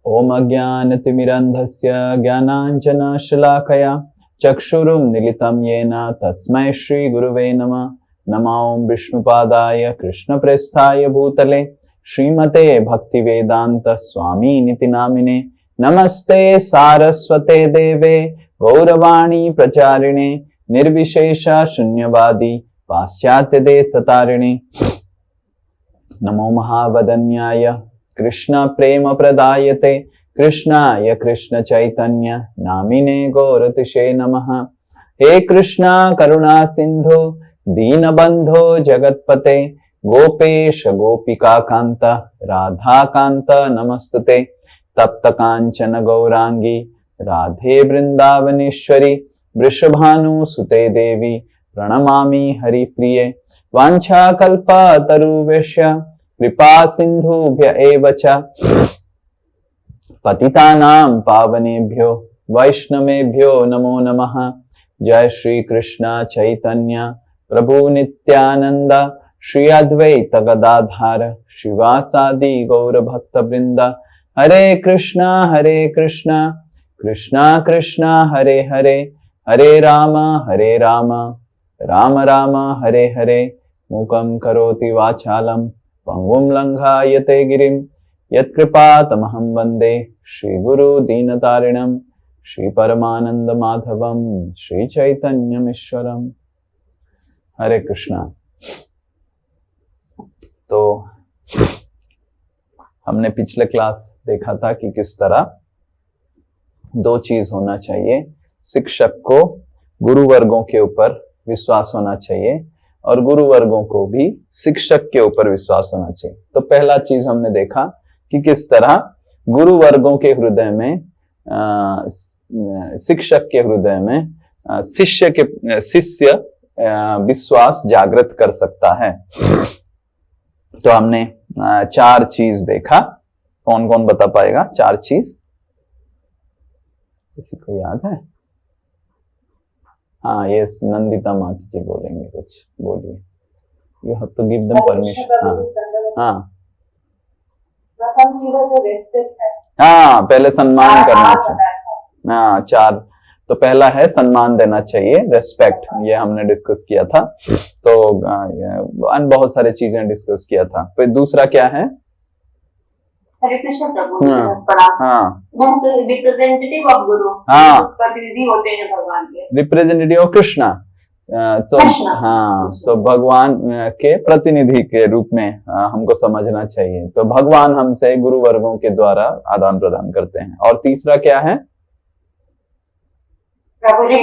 ओम अज्ञानतिमिरन्धस्य ज्ञानाञ्जनशलाकया चक्षुरुन्मीलितं येन तस्मै श्रीगुरुवे नमः। नमो विष्णुपादाय कृष्णप्रेष्ठाय भूतले श्रीमते भक्तिवेदांत स्वामिनिति नामिने। नमस्ते सारस्वते देवे गौरवाणी प्रचारिणे निर्विशेष शून्यवादी पाश्चात्य देशतारिणे। नमो महावदन्याय कृष्ण प्रेम प्रदायते कृष्णाय कृष्ण चैतन्य नामिने गौरतिशे नमः। हे कृष्णा करुणा सिंधु दीनबंधो जगत्पते गोपेश गोपिका कांत राधा कांत नमस्तुते। तप्त कांचन गौरांगी राधे वृंदावनेश्वरी वृषभानुसुते देवी प्रणमामि हरिप्रिये। वाञ्छाकल्पतरुभ्यश्च कृपा सिंधुभ्य एव च पतितानां पावनेभ्यो वैष्णवेभ्यो नमो नमः। जय श्री कृष्ण चैतन्य प्रभु नित्यानंद श्री अद्वैत गदाधार श्रीवासादि गौर भक्त वृंद। हरे कृष्णा कृष्णा कृष्णा हरे हरे हरे राम राम राम हरे हरे। मूकं करोति वाचालं पंगुं लंघायते गिरिं यत्कृपातमहं वन्दे श्रीगुरु दीनतारिणं श्रीपरमानंद माधवं श्रीचैतन्यमीश्वरम्। हरे कृष्णा। तो हमने पिछले क्लास देखा था कि किस तरह दो चीज होना चाहिए। शिक्षक को गुरु वर्गों के ऊपर विश्वास होना चाहिए और गुरु वर्गों को भी शिक्षक के ऊपर विश्वास होना चाहिए। तो पहला चीज हमने देखा कि किस तरह गुरु वर्गों के हृदय में शिक्षक के हृदय में शिष्य विश्वास जागृत कर सकता है। तो हमने चार चीज देखा। कौन कौन बता पाएगा चार चीज? किसी को याद है? हाँ, ये नंदिता माता जी बोलेंगे कुछ। बोलिए। You have to give them permission. हाँ प्रथम चीज है जो रेस्पेक्ट है। हाँ, पहले सम्मान करना चाहिए। हाँ, चार। तो पहला है सम्मान देना चाहिए, रेस्पेक्ट। ये हमने डिस्कस किया था। तो बहुत सारे चीजें डिस्कस किया था। फिर दूसरा क्या है? हरे कृष्ण प्रभु। हाँ, रिप्रेजेंटेटिव ऑफ गुरु। हाँ, प्रतिनिधि होते हैं भगवान के। Representative of Krishna. तो भगवान के प्रतिनिधि के रूप में हमको समझना चाहिए। तो भगवान हमसे गुरु वर्गों के द्वारा आदान प्रदान करते हैं। और तीसरा क्या है? रिकॉर्ड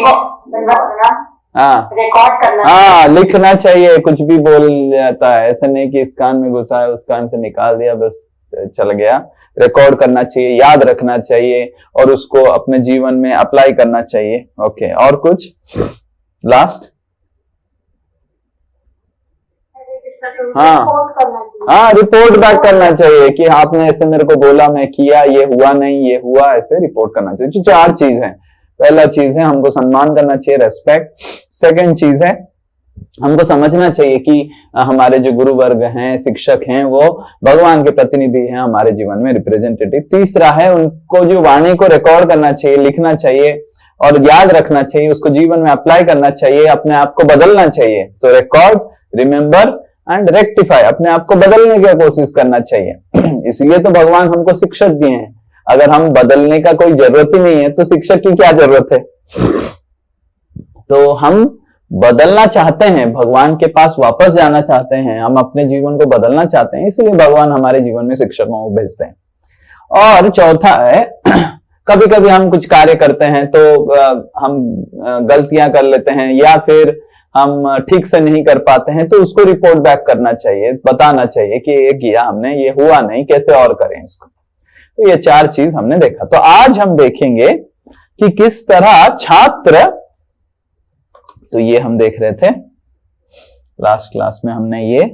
करना। हाँ, लिखना चाहिए। कुछ भी बोल जाता है, ऐसा नहीं कि इस कान में घुसा है उस कान से निकाल दिया बस चल गया। रिकॉर्ड करना चाहिए, याद रखना चाहिए और उसको अपने जीवन में अप्लाई करना चाहिए। ओके, और कुछ लास्ट? हाँ, रिपोर्ट बैक करना चाहिए कि आपने ऐसे मेरे को बोला, मैं किया, ये हुआ नहीं, ये हुआ, ऐसे रिपोर्ट करना चाहिए। जो चार चीज है। पहला चीज है हमको सम्मान करना चाहिए, रेस्पेक्ट। सेकंड चीज है हमको समझना चाहिए कि हमारे जो गुरु वर्ग हैं, शिक्षक हैं, वो भगवान के प्रतिनिधि हैं हमारे जीवन में, रिप्रेजेंटेटिव। तीसरा है उनको जो वाणी को रिकॉर्ड करना चाहिए, लिखना चाहिए और याद रखना चाहिए, उसको जीवन में अप्लाई करना चाहिए, अपने आप को बदलना चाहिए। सो रिकॉर्ड, रिमेंबर एंड रेक्टिफाई। अपने आप को बदलने की कोशिश करना चाहिए। इसलिए तो भगवान हमको शिक्षक दिए हैं। अगर हम बदलने का कोई जरूरत ही नहीं है तो शिक्षक की क्या जरूरत है? तो हम बदलना चाहते हैं, भगवान के पास वापस जाना चाहते हैं, हम अपने जीवन को बदलना चाहते हैं, इसलिए भगवान हमारे जीवन में शिक्षकों को भेजते हैं। और चौथा है कभी कभी हम कुछ कार्य करते हैं तो हम गलतियां कर लेते हैं या फिर हम ठीक से नहीं कर पाते हैं, तो उसको रिपोर्ट बैक करना चाहिए, बताना चाहिए कि ये किया हमने, ये हुआ नहीं, कैसे और करें इसको। तो ये चार चीज हमने देखा। तो आज हम देखेंगे कि किस तरह छात्र, तो ये हम देख रहे थे लास्ट क्लास में, हमने ये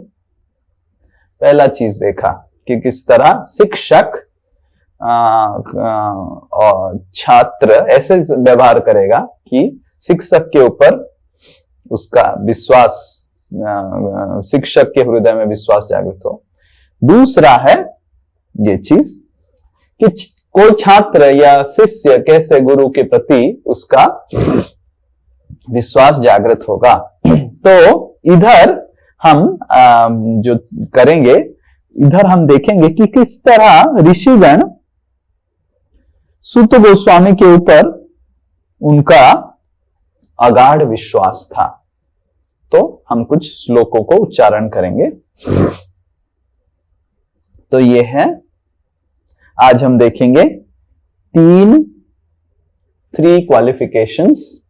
पहला चीज देखा कि किस तरह शिक्षक और छात्र ऐसे व्यवहार करेगा कि शिक्षक के ऊपर उसका विश्वास, शिक्षक के हृदय में विश्वास जागृत हो। दूसरा है ये चीज कि कोई छात्र या शिष्य कैसे गुरु के प्रति उसका विश्वास जागृत होगा। तो इधर हम जो करेंगे, इधर हम देखेंगे कि किस तरह ऋषिगण सूत गोस्वामी के ऊपर उनका अगाध विश्वास था। तो हम कुछ श्लोकों को उच्चारण करेंगे। तो ये है, आज हम देखेंगे थ्री क्वालिफिकेशंस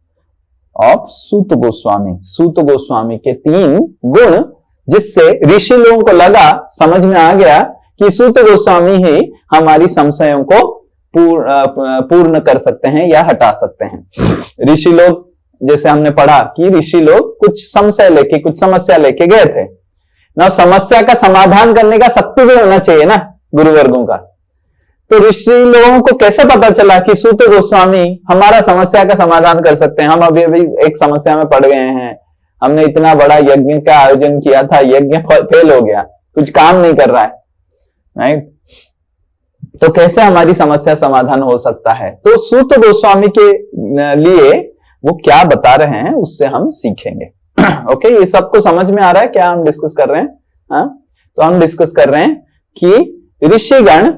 ऑफ सूत गोस्वामी। सूत गोस्वामी के 3 गुण, जिससे ऋषि लोगों को लगा, समझ में आ गया कि सूत गोस्वामी ही हमारी संशयों को पूर्ण कर सकते हैं या हटा सकते हैं। ऋषि लोग, जैसे हमने पढ़ा कि ऋषि लोग कुछ संशय लेके, कुछ समस्या लेके गए थे ना, समस्या का समाधान करने का शक्ति भी होना चाहिए ना गुरुवर्गों का। तो ऋषि लोगों को कैसे पता चला कि सूत गोस्वामी हमारा समस्या का समाधान कर सकते हैं। हम अभी एक समस्या में पड़ गए हैं, हमने इतना बड़ा यज्ञ का आयोजन किया था, यज्ञ फेल हो गया, कुछ काम नहीं कर रहा है, राइट? तो कैसे हमारी समस्या समाधान हो सकता है? तो सूत गोस्वामी के लिए वो क्या बता रहे हैं उससे हम सीखेंगे। ओके, ये सबको समझ में आ रहा है क्या हम डिस्कस कर रहे हैं? हाँ, तो हम डिस्कस कर रहे हैं कि ऋषिगण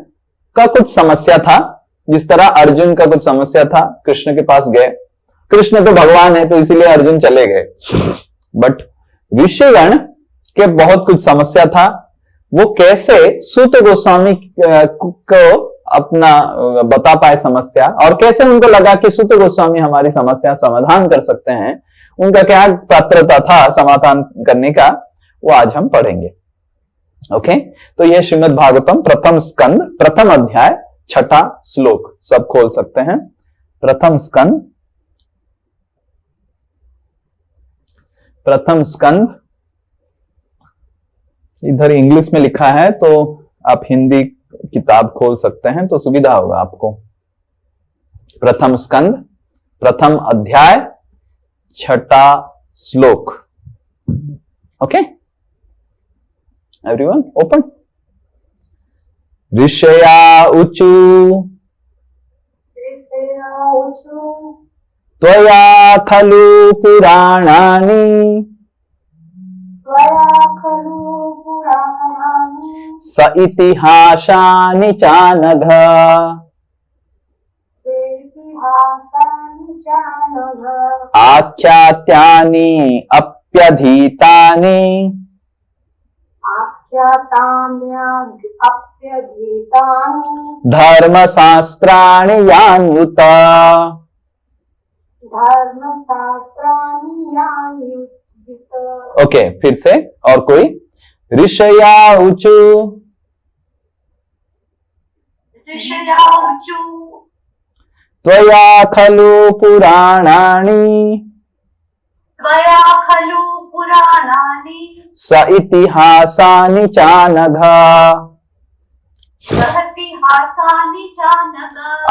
का कुछ समस्या था, जिस तरह अर्जुन का कुछ समस्या था, कृष्ण के पास गए। कृष्ण तो भगवान है तो इसीलिए अर्जुन चले गए, बट ऋषिगण के बहुत कुछ समस्या था। वो कैसे सूत गोस्वामी को अपना बता पाए समस्या, और कैसे उनको लगा कि सूत गोस्वामी हमारी समस्या समाधान कर सकते हैं, उनका क्या पात्रता था समाधान करने का, वो आज हम पढ़ेंगे। ओके, तो ये श्रीमद् भागवतम प्रथम स्कंद प्रथम अध्याय 6ठा श्लोक, सब खोल सकते हैं। प्रथम स्कंद, इधर इंग्लिश में लिखा है तो आप हिंदी किताब खोल सकते हैं तो सुविधा होगा आपको। प्रथम स्कंद प्रथम अध्याय 6ठा श्लोक। Okay, everyone open. ऋषया ऊचु त्वया खलु पुराणानि स इतिहासानि चानघ आख्यात्यानि अप्यधीतानि धर्मशास्त्राणि यान्युत। ओके, फिर से और कोई। ऋषया ऊचु त्वया खलु पुराणानि स इतिहासानि चानघ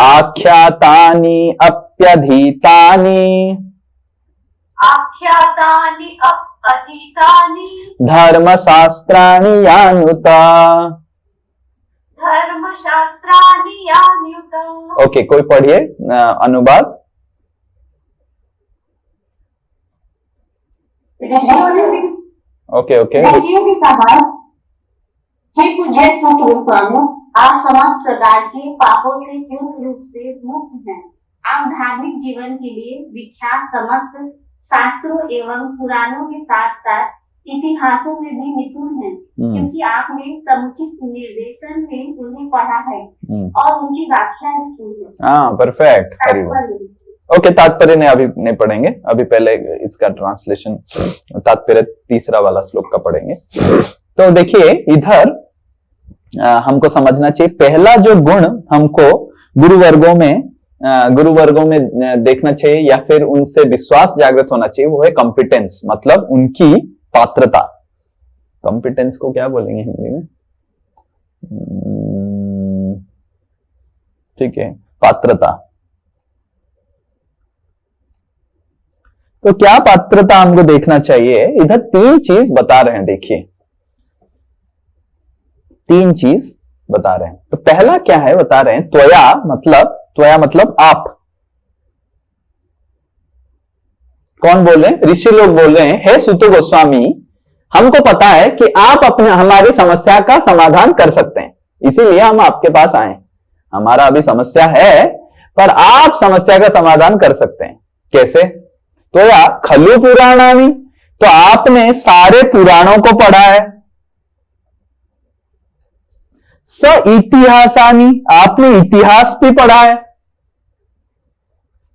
आख्यातानि अप्यधीतानि धर्मशास्त्राणि यान्युत। ओके, कोई पढ़िए अनुवाद। ओके ओके, ऋषियों ने कहा, हे पूज्य सूत गोस्वामी, आप समस्त प्रकार के पापों से पूर्ण रूप से मुक्त हैं। आप धार्मिक जीवन के लिए विख्यात समस्त शास्त्रों एवं पुराणों के साथ साथ इतिहासों में भी निपुण हैं, क्योंकि आपने समुचित निर्देशन में उन्हें पढ़ा है और उनकी व्याख्या भी की है। हाँ, परफेक्ट। ओके, तात्पर्य ने अभी नहीं पढ़ेंगे, अभी पहले इसका ट्रांसलेशन तात्पर्य तीसरा वाला श्लोक का पढ़ेंगे। तो देखिए इधर हमको समझना चाहिए, पहला जो गुण हमको गुरुवर्गों में देखना चाहिए या फिर उनसे विश्वास जागृत होना चाहिए, वो है कॉम्पिटेंस, मतलब उनकी पात्रता। कॉम्पिटेंस को क्या बोलेंगे हिंदी में? ठीक है, पात्रता। तो क्या पात्रता हमको देखना चाहिए? इधर 3 चीज बता रहे हैं, देखिए 3 चीज बता रहे हैं। तो पहला क्या है बता रहे हैं, त्वया मतलब आप। कौन बोल रहे हैं? ऋषि लोग बोल रहे हैं, हे सुत गोस्वामी, हमको पता है कि आप अपने हमारी समस्या का समाधान कर सकते हैं, इसीलिए हम आपके पास आए। हमारा अभी समस्या है, पर आप समस्या का समाधान कर सकते हैं। कैसे? तो या खलु पुराणानी, तो आपने सारे पुराणों को पढ़ा है। स इतिहासानी, आपने इतिहास भी पढ़ा है।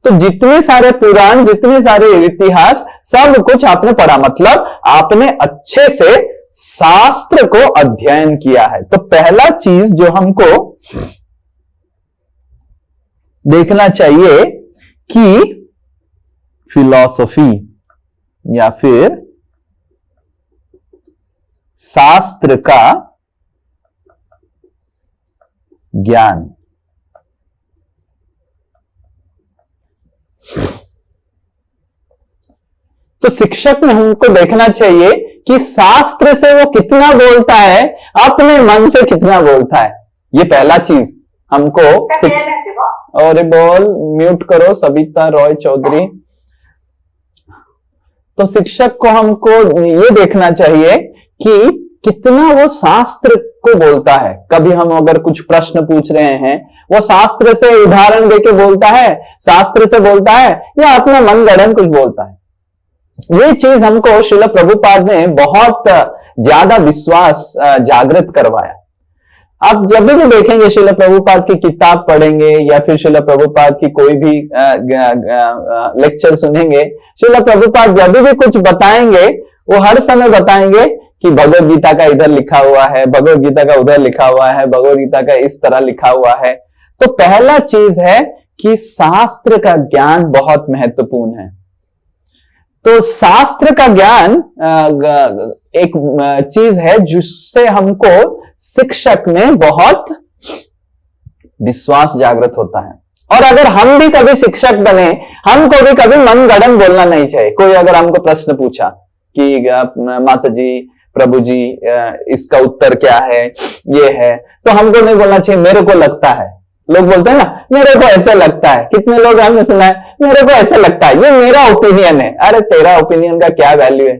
तो जितने सारे पुराण, जितने सारे इतिहास, सब कुछ आपने पढ़ा, मतलब आपने अच्छे से शास्त्र को अध्ययन किया है। तो पहला चीज जो हमको देखना चाहिए कि फिलॉसफी या फिर शास्त्र का ज्ञान। तो शिक्षक में हमको देखना चाहिए कि शास्त्र से वो कितना बोलता है, अपने मन से कितना बोलता है। ये पहला चीज हमको और बोल म्यूट करो सबिता रॉय चौधरी। तो शिक्षक को हमको ये देखना चाहिए कि कितना वो शास्त्र को बोलता है। कभी हम अगर कुछ प्रश्न पूछ रहे हैं, वो शास्त्र से उदाहरण देके बोलता है, शास्त्र से बोलता है, या अपना मनगढ़ंत कुछ बोलता है। ये चीज हमको श्रील प्रभुपाद ने बहुत ज्यादा विश्वास जागृत करवाया। आप जब भी देखेंगे श्रील प्रभुपाद की किताब पढ़ेंगे या फिर श्रील प्रभुपाद की कोई भी लेक्चर सुनेंगे, श्रील प्रभुपाद जब भी कुछ बताएंगे, वो हर समय बताएंगे कि भगवत गीता का इधर लिखा हुआ है, भगवत गीता का उधर लिखा हुआ है, भगवत गीता का इस तरह लिखा हुआ है। तो पहला चीज है कि शास्त्र का ज्ञान बहुत महत्वपूर्ण है। तो शास्त्र का ज्ञान एक चीज है जिससे हमको शिक्षक में बहुत विश्वास जागृत होता है। और अगर हम भी कभी शिक्षक बने, हमको भी कभी मनगढ़ंत बोलना नहीं चाहिए। कोई अगर हमको प्रश्न पूछा कि माता जी, प्रभु जी, इसका उत्तर क्या है, ये है, तो हमको नहीं बोलना चाहिए मेरे को लगता है। लोग बोलते हैं ना, मेरे को ऐसा लगता है। कितने लोग हमने सुना है, मेरे को ऐसा लगता है, ये मेरा ओपिनियन है। अरे तेरा ओपिनियन का क्या वैल्यू है?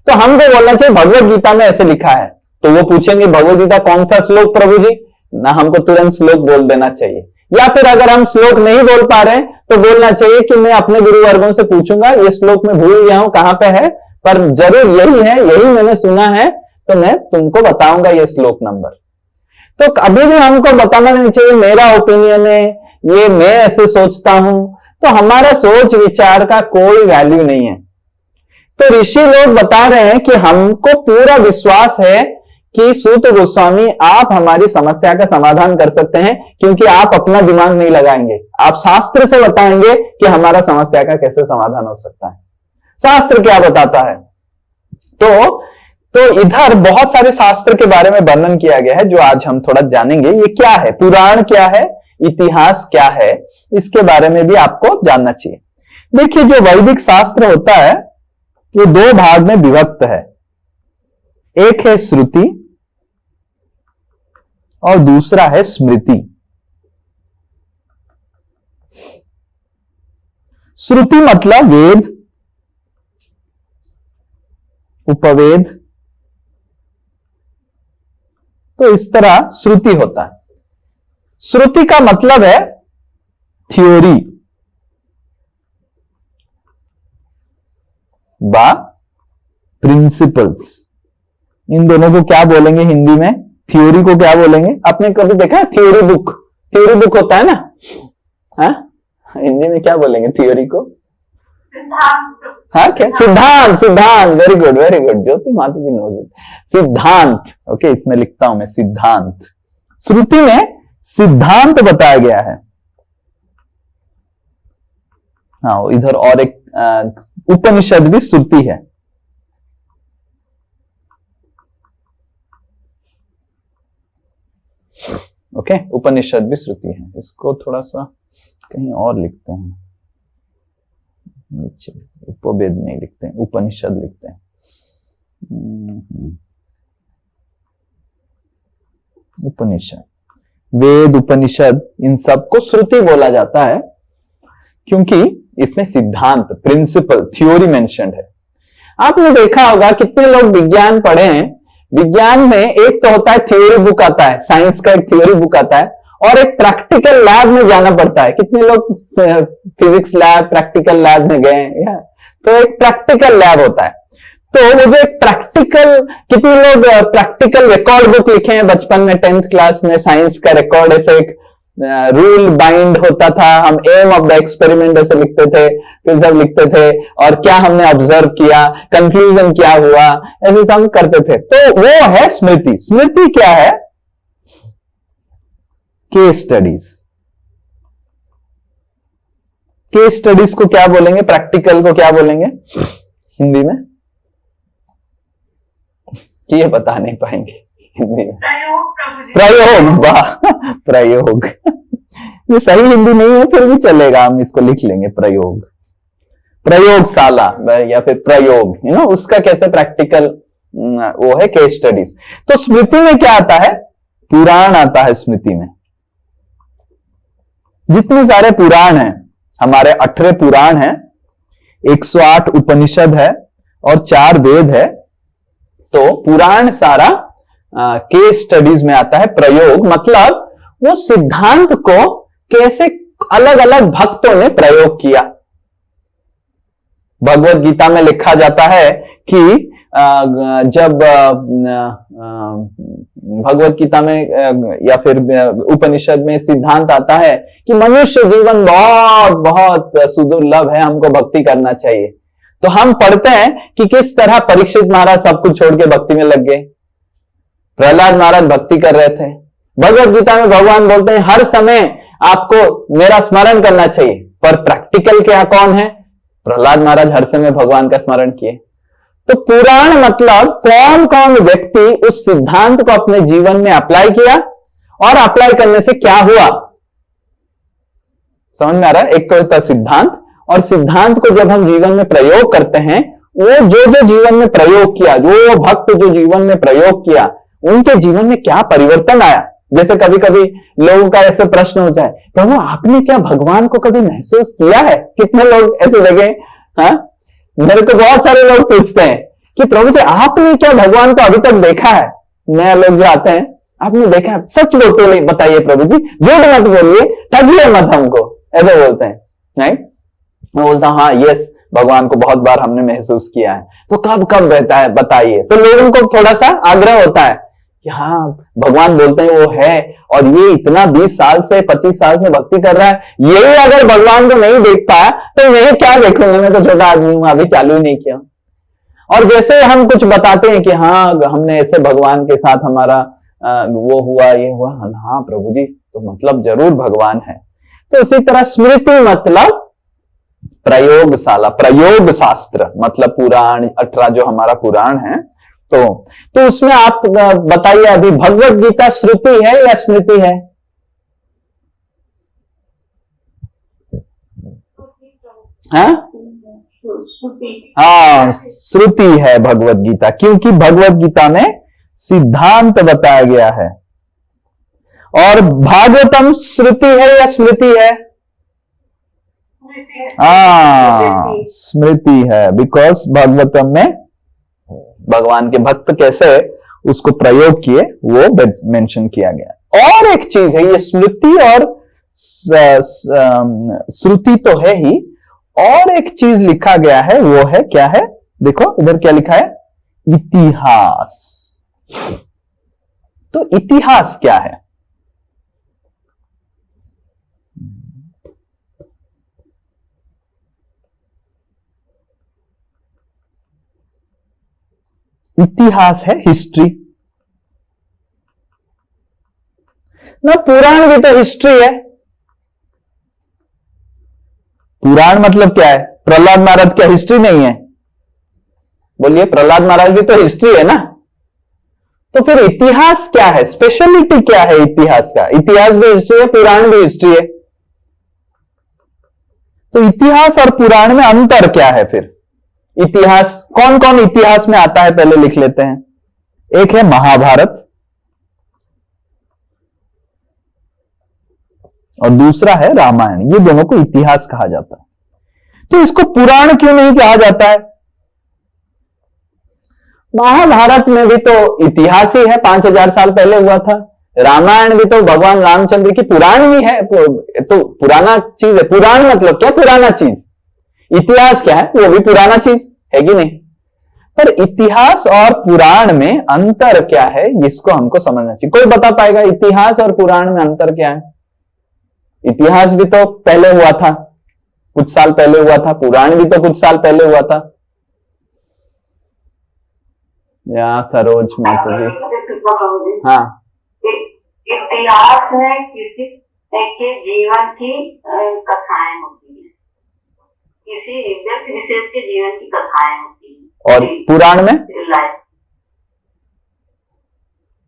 तो हमको बोलना चाहिए भगवत गीता में ऐसे लिखा है। तो वो पूछेंगे भगवत गीता कौन सा श्लोक प्रभु जी, ना हमको तुरंत श्लोक बोल देना चाहिए। या फिर अगर हम श्लोक नहीं बोल पा रहे तो बोलना चाहिए कि मैं अपने गुरुवर्गों से पूछूंगा, ये श्लोक में भूल गया हूं कहां पे है, पर जरूर यही है, यही मैंने सुना है, तो मैं तुमको बताऊंगा ये श्लोक नंबर। तो अभी भी हमको बताना नहीं चाहिए मेरा ओपिनियन है, ये मैं ऐसे सोचता हूं। तो हमारा सोच विचार का कोई वैल्यू नहीं है। तो ऋषि लोग बता रहे हैं कि हमको पूरा विश्वास है कि सूत गोस्वामी आप हमारी समस्या का समाधान कर सकते हैं, क्योंकि आप अपना दिमाग नहीं लगाएंगे, आप शास्त्र से बताएंगे कि हमारा समस्या का कैसे समाधान हो सकता है। शास्त्र क्या बताता है? तो इधर बहुत सारे शास्त्र के बारे में वर्णन किया गया है, जो आज हम थोड़ा जानेंगे। ये क्या है, पुराण क्या है, इतिहास क्या है, इसके बारे में भी आपको जानना चाहिए। देखिए, जो वैदिक शास्त्र होता है वो दो भाग में विभक्त है। एक है श्रुति और दूसरा है स्मृति। श्रुति मतलब वेद, उपवेद, तो इस तरह श्रुति होता है। श्रुति का मतलब है थ्योरी बा प्रिंसिपल्स। इन दोनों को क्या बोलेंगे हिंदी में? थ्योरी को क्या बोलेंगे? आपने कभी देखा है थ्योरी बुक? थ्योरी बुक होता है ना, हाँ? हिंदी में क्या बोलेंगे थ्योरी को? हाँ, क्या? सिद्धांत। सिद्धांत, वेरी गुड वेरी गुड, ज्योति माता जी नोज इट। सिद्धांत, ओके, इसमें लिखता हूं मैं सिद्धांत। श्रुति में सिद्धांत बताया गया है। हाँ, इधर और एक उपनिषद भी श्रुति है। ओके, उपनिषद भी श्रुति है। इसको थोड़ा सा कहीं और लिखते हैं, नीचे उपवेद नहीं लिखते हैं, उपनिषद लिखते हैं। उपनिषद, वेद, उपनिषद, इन सबको श्रुति बोला जाता है क्योंकि इसमें सिद्धांत, प्रिंसिपल, थ्योरी मेंशन्ड है। आपने देखा होगा कितने लोग विज्ञान पढ़े हैं। विज्ञान में एक तो होता है थ्योरी बुक आता है, साइंस का एक थ्योरी बुक आता है, और एक प्रैक्टिकल लैब में जाना पड़ता है। कितने लोग फिजिक्स लैब, प्रैक्टिकल लैब में गए हैं? तो एक प्रैक्टिकल लैब होता है। तो वो जो एक प्रैक्टिकल, कितने लोग प्रैक्टिकल रिकॉर्ड बुक लिखे हैं बचपन में, 10th क्लास में साइंस का रिकॉर्ड, ऐसे एक रूल बाइंड होता था, हम एम ऑफ द एक्सपेरिमेंट ऐसे लिखते थे, फिर सब लिखते थे, और क्या हमने ऑब्जर्व किया, कंक्लूजन क्या हुआ, ऐसे सब करते थे। तो वो है स्मृति। स्मृति क्या है? Case studies. केस स्टडीज को क्या बोलेंगे? प्रैक्टिकल को क्या बोलेंगे हिंदी में? कि ये बता नहीं पाएंगे हिंदी में। प्रयोग। वाह, प्रयोग। ये सही हिंदी नहीं है, फिर भी चलेगा, हम इसको लिख लेंगे प्रयोग, प्रयोगशाला या फिर प्रयोग, उसका कैसे प्रैक्टिकल, वो है केस स्टडीज। तो स्मृति में क्या आता है? पुराण आता है स्मृति में। जितने सारे पुराण हैं, हमारे 18 पुराण हैं, 108 उपनिषद है और 4 वेद है। तो पुराण सारा केस स्टडीज में आता है। प्रयोग मतलब वो सिद्धांत को कैसे अलग अलग भक्तों ने प्रयोग किया। भगवत गीता में लिखा जाता है कि जब भगवत गीता में या फिर उपनिषद में सिद्धांत आता है कि मनुष्य जीवन बहुत बहुत सुदुर्लभ है, हमको भक्ति करना चाहिए, तो हम पढ़ते हैं कि किस तरह परीक्षित महाराज सब कुछ छोड़ के भक्ति में लग गए। प्रहलाद महाराज भक्ति कर रहे थे। भगवत गीता में भगवान बोलते हैं हर समय आपको मेरा स्मरण करना चाहिए, पर प्रैक्टिकल क्या कौन है? प्रहलाद महाराज हर समय भगवान का स्मरण किए। तो पुराण मतलब कौन कौन व्यक्ति उस सिद्धांत को अपने जीवन में अप्लाई किया और अप्लाई करने से क्या हुआ। समझ में आ रहा है? एक तो होता है सिद्धांत, और सिद्धांत को जब हम जीवन में प्रयोग करते हैं, वो जो जीवन में प्रयोग किया, जो भक्त जो जीवन में प्रयोग किया, उनके जीवन में क्या परिवर्तन आया। जैसे कभी कभी लोगों का ऐसे प्रश्न होता है, प्रभु आपने क्या भगवान को कभी महसूस किया है? कितने लोग ऐसे लगे, हाँ, मेरे को बहुत सारे लोग पूछते हैं कि प्रभु जी आपने क्या भगवान को अभी तक देखा है? नए लोग जो आते हैं, आपने देखा है? सच बोलते बताइए प्रभु जी, झूठ मत बोलिए, ठगिए मत हमको, ऐसे बोलते हैं। नहीं, मैं बोलता हूं हाँ यस, भगवान को बहुत बार हमने महसूस किया है। तो कब कब रहता है बताइए। तो लोगों को थोड़ा सा आग्रह होता है कि हाँ भगवान बोलते हैं वो है, और ये इतना 20 साल से 25 साल से भक्ति कर रहा है, यही अगर भगवान को नहीं देख पाया तो मैं क्या देखूंगा, मैं तो छोटा आदमी हूं, अभी चालू ही नहीं किया। और जैसे हम कुछ बताते हैं कि हाँ हमने ऐसे भगवान के साथ हमारा वो हुआ, ये हुआ, हाँ प्रभु जी तो मतलब जरूर भगवान है। तो इसी तरह स्मृति मतलब प्रयोगशाला, प्रयोग शास्त्र मतलब पुराण, 18 जो हमारा पुराण है। तो उसमें आप बताइए अभी भगवत गीता श्रुति है या स्मृति है? हाँ, श्रुति है भगवत गीता, क्योंकि भगवत गीता में सिद्धांत बताया गया है। और भागवतम श्रुति है या स्मृति है? हाँ, स्मृति है, बिकॉज भागवतम में भगवान के भक्त कैसे उसको प्रयोग किए वो मेंशन किया गया। और एक चीज है, ये स्मृति और श्रुति तो है ही, और एक चीज लिखा गया है, वो है क्या है? देखो इधर क्या लिखा है, इतिहास। तो इतिहास क्या है? इतिहास है हिस्ट्री ना। पुराण भी तो हिस्ट्री है। पुराण मतलब क्या है? प्रहलाद महाराज क्या हिस्ट्री नहीं है? बोलिए, प्रहलाद महाराज भी तो हिस्ट्री है ना। तो फिर इतिहास क्या है? स्पेशलिटी क्या है इतिहास का? इतिहास भी हिस्ट्री है, पुराण भी हिस्ट्री है। तो इतिहास और पुराण में अंतर क्या है फिर? इतिहास कौन कौन इतिहास में आता है पहले लिख लेते हैं। एक है महाभारत, और दूसरा है रामायण। ये दोनों को इतिहास कहा जाता है। तो इसको पुराण क्यों नहीं कहा जाता है? महाभारत में भी तो इतिहास ही है, 5000 साल पहले हुआ था। रामायण भी तो भगवान रामचंद्र की पुराण ही है, तो पुराना चीज है। पुराण मतलब क्या? पुराना चीज। इतिहास क्या है? वो भी पुराना चीज है कि नहीं? पर इतिहास और पुराण में अंतर क्या है, इसको हमको समझना चाहिए। कोई बता पाएगा इतिहास और पुराण में अंतर क्या है? इतिहास भी तो पहले हुआ था, कुछ साल पहले हुआ था। पुराण भी तो कुछ साल पहले हुआ था। या सरोज माता जी। हाँ, इतिहास में किसी के जीवन की कथाएं होती है, किसी व्यक्ति विशेष के जीवन की कथाएं होती है। और पुराण में?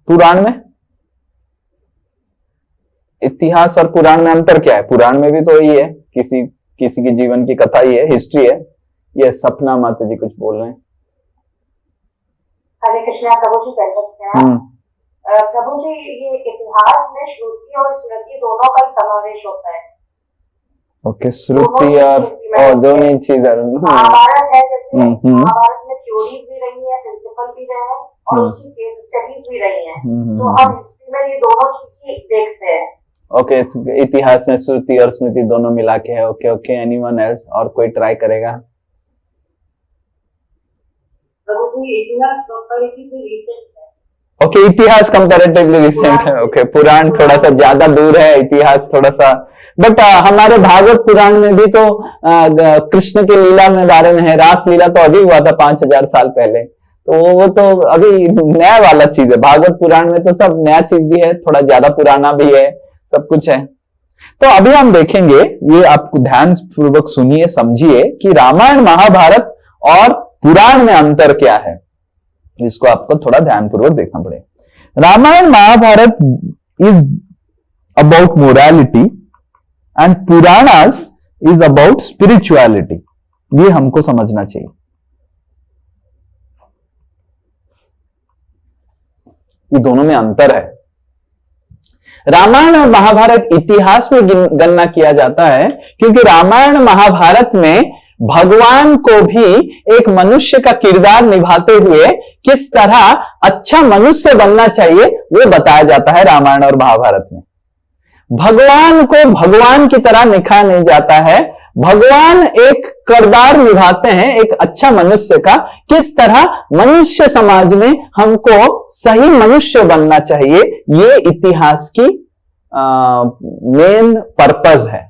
पुराण में इतिहास और पुराण में अंतर क्या है? पुराण में भी तो यही है, किसी के जीवन की कथा ही है, हिस्ट्री है। ये सपना माता जी कुछ बोल रहे हैं। हरे कृष्णा प्रभु जी। प्रभु जी, ये इतिहास में श्रुति और स्मृति दोनों का समावेश होता है। ओके, श्रुति और दोनों चीजें। महाभारत है, जैसे महाभारत में थ्योरीज भी रही है, प्रिंसिपल भी रहे हैं, और उसकी केस स्टडीज भी रही है। तो हम हिस्ट्री में ये दोनों चीजें देखते हैं। ओके, इतिहास में श्रुति और स्मृति दोनों मिला के है। Okay okay, anyone else? और कोई ट्राई करेगा? इतिहास कंपैरेटिवली रिसेंट है। ओके, इतिहास कंपैरेटिवली रिसेंट है। ओके, पुराण थोड़ा सा ज्यादा दूर है, इतिहास थोड़ा सा। बट हमारे भागवत पुराण में भी तो कृष्ण के लीला में बारे में है। रास लीला तो अभी हुआ था 5000 साल पहले, तो वो तो अभी नया वाला चीज है। भागवत पुराण में तो सब नया चीज भी है, थोड़ा ज्यादा पुराना भी है, सब कुछ है। तो अभी हम देखेंगे, ये आपको ध्यान पूर्वक सुनिए, समझिए कि रामायण महाभारत और पुराण में अंतर क्या है, जिसको आपको थोड़ा ध्यान पूर्वक देखना पड़ेगा। Ramayana Mahabharata is about morality and Puranas is about spirituality. ये हमको समझना चाहिए। ये दोनों में अंतर है। रामायण और महाभारत इतिहास में गणना किया जाता है, क्योंकि रामायण महाभारत में भगवान को भी एक मनुष्य का किरदार निभाते हुए किस तरह अच्छा मनुष्य बनना चाहिए वो बताया जाता है रामायण और महाभारत में। भगवान को भगवान की तरह लिखा नहीं जाता है। भगवान एक किरदार निभाते हैं एक अच्छा मनुष्य का, किस तरह मनुष्य समाज में हमको सही मनुष्य बनना चाहिए, ये इतिहास की मेन पर्पस है।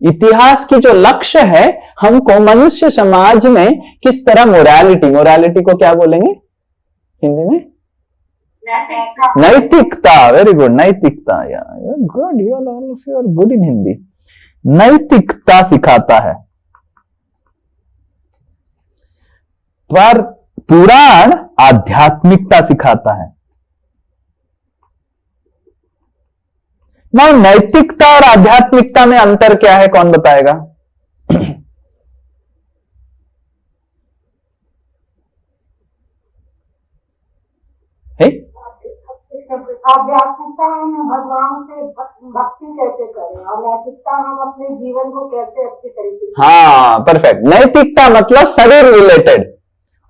इतिहास की जो लक्ष्य है, हमको मनुष्य समाज में किस तरह मोरालिटी को क्या बोलेंगे हिंदी में? नैतिकता। वेरी गुड, नैतिकता। Good, you are good in Hindi. नैतिकता सिखाता है। पर पुराण आध्यात्मिकता सिखाता है। ना, नैतिकता और आध्यात्मिकता में अंतर क्या है, कौन बताएगा? आध्यात्मिकता हम भगवान से भक्ति कैसे करें, और नैतिकता हम अपने जीवन को कैसे अच्छे तरीके से। हाँ, परफेक्ट। नैतिकता मतलब शरीर रिलेटेड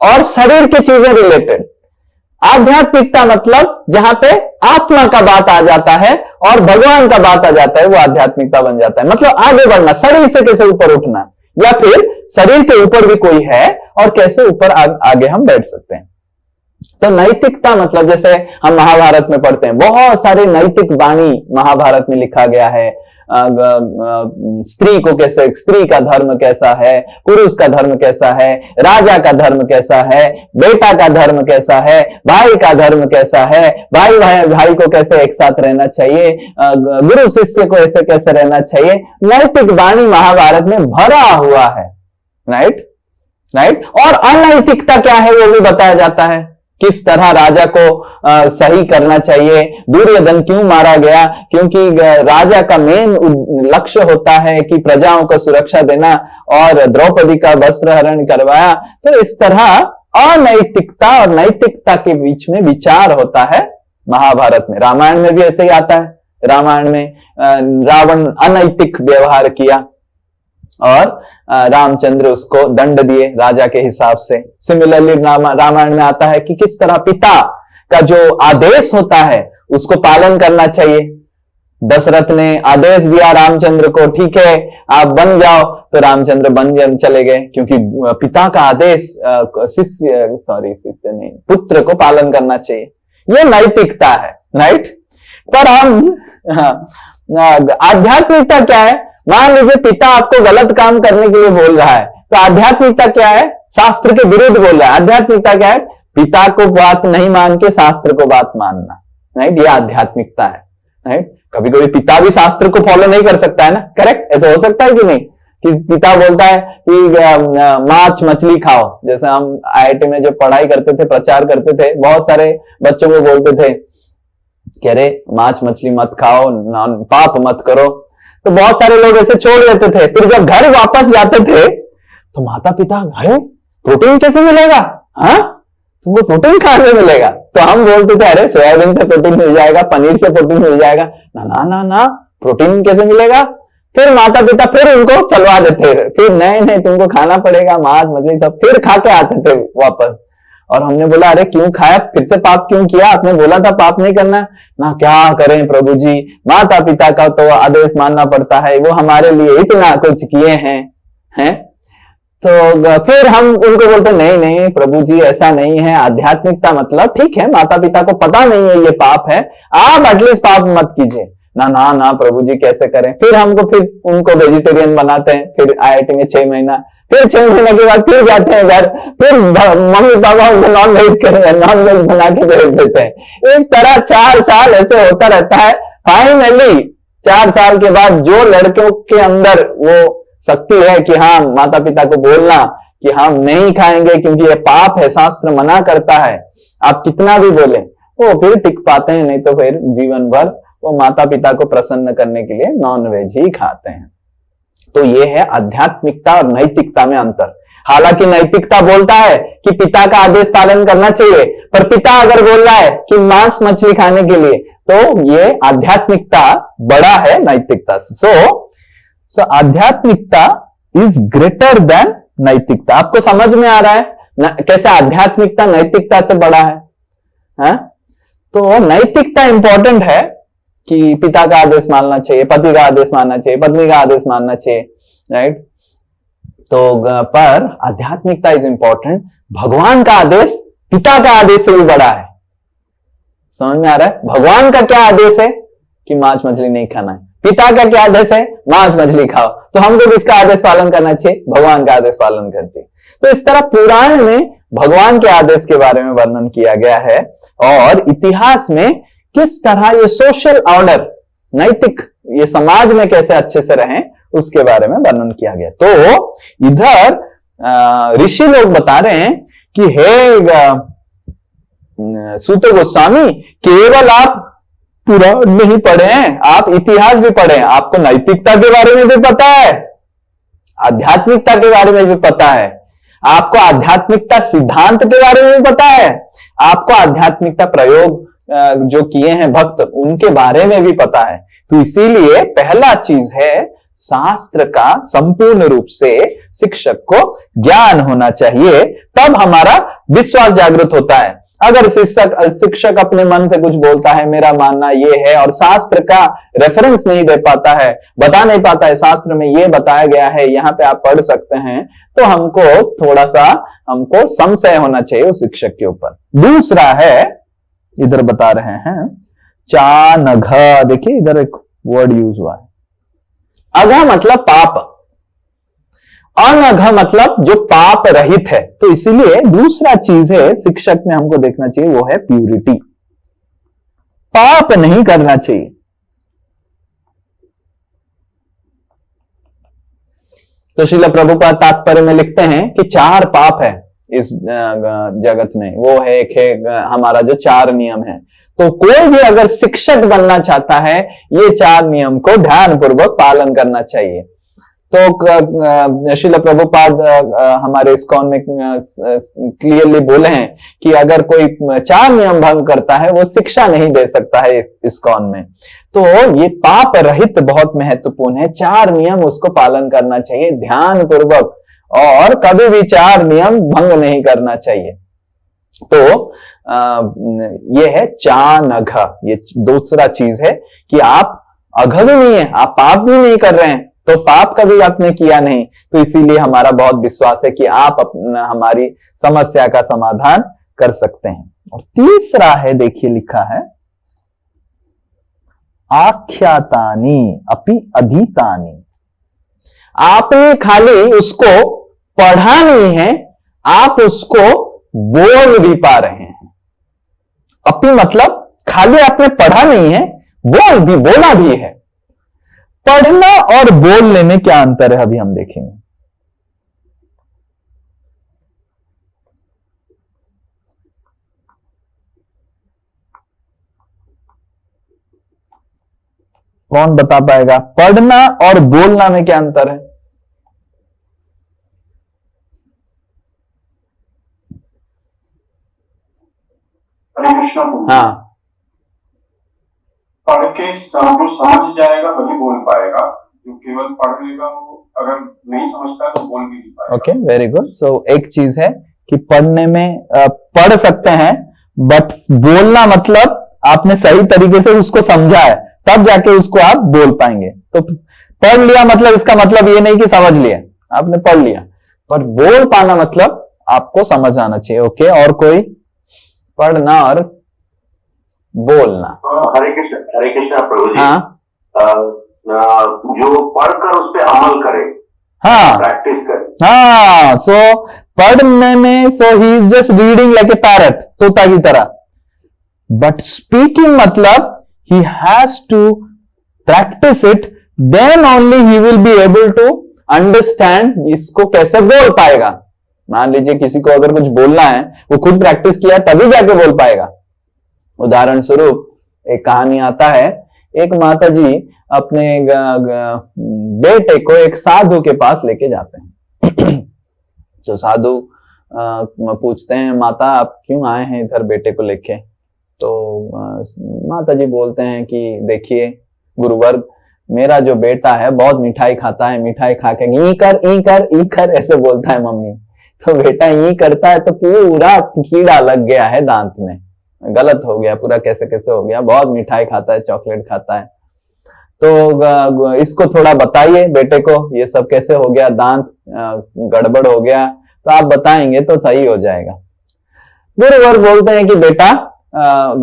और शरीर की चीजें रिलेटेड। आध्यात्मिकता मतलब जहां पे आत्मा का बात आ जाता है और भगवान का बात आ जाता है, वो आध्यात्मिकता बन जाता है। मतलब आगे बढ़ना, शरीर से कैसे ऊपर उठना, या फिर शरीर के ऊपर भी कोई है और कैसे ऊपर आगे हम बैठ सकते हैं। तो नैतिकता मतलब जैसे हम महाभारत में पढ़ते हैं, बहुत सारे नैतिक वाणी महाभारत में लिखा गया है। स्त्री को कैसे, स्त्री का धर्म कैसा है, पुरुष का धर्म कैसा है, राजा का धर्म कैसा है, बेटा का धर्म कैसा है, भाई का धर्म कैसा है, भाई को कैसे एक साथ रहना चाहिए, गुरु शिष्य को ऐसे कैसे रहना चाहिए। नैतिक वाणी महाभारत में भरा हुआ है। राइट। और अनैतिकता क्या है वो भी बताया जाता है, किस तरह राजा को सही करना चाहिए। दुर्योधन क्यों मारा गया, क्योंकि राजा का मेन लक्ष्य होता है कि प्रजाओं को सुरक्षा देना, और द्रौपदी का वस्त्र हरण करवाया। तो इस तरह अनैतिकता और नैतिकता के बीच में विचार होता है महाभारत में। रामायण में भी ऐसे ही आता है। रामायण में रावण अनैतिक व्यवहार किया और रामचंद्र उसको दंड दिए राजा के हिसाब से। सिमिलरली रामायण में आता है कि किस तरह पिता का जो आदेश होता है उसको पालन करना चाहिए। दशरथ ने आदेश दिया रामचंद्र को, ठीक है आप बन जाओ, तो रामचंद्र बन चले गए, क्योंकि पिता का आदेश शिष्य नहीं, पुत्र को पालन करना चाहिए। ये नैतिकता है, राइट। पर हम आध्यात्मिकता क्या है? मान लीजिए पिता आपको गलत काम करने के लिए बोल रहा है, तो आध्यात्मिकता क्या है? शास्त्र के विरुद्ध बोल रहा है। आध्यात्मिकता क्या है? पिता को बात नहीं मान के शास्त्र को बात मानना, राइट। ये आध्यात्मिकता है, राइट। कभी कभी पिता भी शास्त्र को फॉलो नहीं कर सकता है ना, करेक्ट। ऐसा हो सकता है कि नहीं, कि पिता बोलता है कि मांस मछली खाओ। जैसे हम IIT में जब पढ़ाई करते थे, प्रचार करते थे, बहुत सारे बच्चों को बोलते थे कि अरे मांस मछली मत खाओ, पाप मत करो, तो बहुत सारे लोग ऐसे छोड़ देते थे। फिर जब घर वापस जाते थे तो माता पिता, अरे प्रोटीन कैसे मिलेगा, हाँ तुमको प्रोटीन कहां से मिलेगा? तो हम बोलते थे अरे सोयाबीन से प्रोटीन मिल जाएगा, पनीर से प्रोटीन मिल जाएगा। ना ना ना ना, प्रोटीन कैसे मिलेगा? फिर माता पिता फिर उनको चलवा देते, फिर नहीं तुमको खाना पड़ेगा मांस मछली सब, फिर खा के आते थे वापस। और हमने बोला अरे क्यों खाया, फिर से पाप क्यों किया? आपने बोला था पाप नहीं करना। ना क्या करें प्रभु जी, माता पिता का तो आदेश मानना पड़ता है, वो हमारे लिए इतना कुछ किए हैं। तो फिर हम उनको बोलते नहीं प्रभु जी ऐसा नहीं है। आध्यात्मिकता मतलब ठीक है, माता पिता को पता नहीं है ये पाप है, आप एटलीस्ट पाप मत कीजिए। ना प्रभु जी कैसे करें? फिर उनको वेजिटेरियन बनाते हैं। फिर IIT में 6 महीना, फिर 6 महीने के बाद फिर जाते हैं घर, फिर मम्मी पापा उनको नॉन वेज बना के भेज देते हैं। इस तरह 4 साल ऐसे होता रहता है। फाइनली 4 साल के बाद जो लड़कों के अंदर वो शक्ति है कि हाँ माता पिता को बोलना कि हम नहीं खाएंगे क्योंकि ये पाप है, शास्त्र मना करता है, आप कितना भी बोले, वो फिर टिक पाते हैं। नहीं तो फिर जीवन भर वो माता पिता को प्रसन्न करने के लिए नॉन वेज ही खाते हैं। तो ये है आध्यात्मिकता और नैतिकता में अंतर। हालांकि नैतिकता बोलता है कि पिता का आदेश पालन करना चाहिए, पर पिता अगर बोल रहा है कि मांस मछली खाने के लिए, तो ये आध्यात्मिकता बड़ा है नैतिकता से। सो आध्यात्मिकता इज ग्रेटर देन नैतिकता। आपको समझ में आ रहा है कैसे आध्यात्मिकता नैतिकता से बड़ा है? तो नैतिकता इंपॉर्टेंट है कि पिता का आदेश मानना चाहिए, पति का आदेश मानना चाहिए, पत्नी का आदेश मानना चाहिए, राइट। तो पर आध्यात्मिकता इज इंपॉर्टेंट। भगवान का आदेश पिता का आदेश से भी बड़ा है। समझ में आ रहा है? भगवान का क्या आदेश है कि मांस मछली नहीं खाना है, पिता का क्या आदेश है? मांस मछली खाओ। तो हमको किसका आदेश पालन करना चाहिए? भगवान का आदेश पालन करना चाहिए। तो इस तरह पुराण में भगवान के आदेश के बारे में वर्णन किया गया है, और इतिहास में किस तरह ये सोशल ऑर्डर, नैतिक ये समाज में कैसे अच्छे से रहें उसके बारे में वर्णन किया गया। तो इधर ऋषि लोग बता रहे हैं कि हे सूत गोस्वामी, केवल आप पुराण नहीं पढ़े हैं, आप इतिहास भी पढ़े हैं, आपको नैतिकता के बारे में भी पता है, आध्यात्मिकता के बारे में भी पता है, आपको आध्यात्मिकता सिद्धांत के बारे में भी पता है, आपको आध्यात्मिकता प्रयोग जो किए हैं भक्त उनके बारे में भी पता है। तो इसीलिए पहला चीज है शास्त्र का संपूर्ण रूप से शिक्षक को ज्ञान होना चाहिए, तब हमारा विश्वास जागृत होता है। अगर शिक्षक अपने मन से कुछ बोलता है, मेरा मानना ये है, और शास्त्र का रेफरेंस नहीं दे पाता है, बता नहीं पाता है शास्त्र में ये बताया गया है, यहाँ पे आप पढ़ सकते हैं, तो हमको संशय होना चाहिए उस शिक्षक के ऊपर। दूसरा है, इधर बता रहे हैं चानघ, देखिए इधर एक वर्ड यूज हुआ है। अघ मतलब पाप, अनघ मतलब जो पाप रहित है। तो इसीलिए दूसरा चीज है शिक्षक में हमको देखना चाहिए, वो है प्यूरिटी। पाप नहीं करना चाहिए। तो श्रील प्रभुपाद तात्पर्य में लिखते हैं कि 4 पाप है इस जगत में, वो है एक है हमारा जो 4 नियम है। तो कोई भी अगर शिक्षक बनना चाहता है, ये 4 नियम को ध्यान पूर्वक पालन करना चाहिए। तो श्रील प्रभुपाद हमारे इस्कॉन में क्लियरली बोले हैं कि अगर कोई 4 नियम भंग करता है वो शिक्षा नहीं दे सकता है इस्कॉन में। तो ये पाप रहित बहुत महत्वपूर्ण है। 4 नियम उसको पालन करना चाहिए ध्यान पूर्वक, और कभी भी 4 नियम भंग नहीं करना चाहिए। तो ये है चानघ, ये दूसरा चीज है कि आप अघ भी नहीं है, आप पाप भी नहीं कर रहे हैं, तो पाप कभी आपने किया नहीं, तो इसीलिए हमारा बहुत विश्वास है कि आप अपना हमारी समस्या का समाधान कर सकते हैं। और तीसरा है, देखिए लिखा है आख्यातानी अपि अधीतानी। आपने खाली उसको पढ़ा नहीं है, आप उसको बोल भी पा रहे हैं। अपि मतलब खाली आपने पढ़ा नहीं है, बोला भी है। पढ़ना और बोलने में क्या अंतर है अभी हम देखेंगे। कौन बता पाएगा? पढ़ना और बोलना में क्या अंतर है? हाँ, पढ़ के जो समझ जाएगा वही बोल पाएगा, जो केवल पढ़ लेगा वो अगर नहीं समझता तो बोल भी नहीं पाएगा। Okay, very good. सो एक चीज है कि पढ़ने में पढ़ सकते हैं, बट बोलना मतलब आपने सही तरीके से उसको समझा है, तब जाके उसको आप बोल पाएंगे। तो पढ़ लिया मतलब इसका मतलब ये नहीं कि समझ लिया, आपने पढ़ लिया, पर बोल पाना मतलब आपको समझ आना चाहिए। ओके, और कोई? पढ़ना और बोलना। हरे कृष्णा प्रभु जी। हाँ, जो पढ़कर उस पर अमल करे, हाँ, प्रैक्टिस करे। हाँ, सो पढ़ने में he is just reading like a parrot, तोता की तरह, बट स्पीकिंग मतलब he has to practice it, then only he will be able to understand इसको कैसे बोल पाएगा। मान लीजिए किसी को अगर कुछ बोलना है, वो खुद प्रैक्टिस किया तभी जाके बोल पाएगा। उदाहरण स्वरूप एक कहानी आता है, एक माता जी अपने बेटे को एक साधु के पास लेके जाते हैं। जो साधु पूछते हैं, माता आप क्यों आए हैं इधर बेटे को लेके? तो माता जी बोलते हैं कि देखिए गुरुवर्ग, मेरा जो बेटा है बहुत मिठाई खाता है, मिठाई खा के ई कर ऐसे बोलता है मम्मी। तो बेटा ई करता है तो पूरा कीड़ा लग गया है दांत में, गलत हो गया पूरा, कैसे कैसे हो गया, बहुत मिठाई खाता है, चॉकलेट खाता है। तो इसको थोड़ा बताइए बेटे को, ये सब कैसे हो गया, दांत गड़बड़ हो गया, तो आप बताएंगे तो सही हो जाएगा। गुरुवर बोलते हैं कि बेटा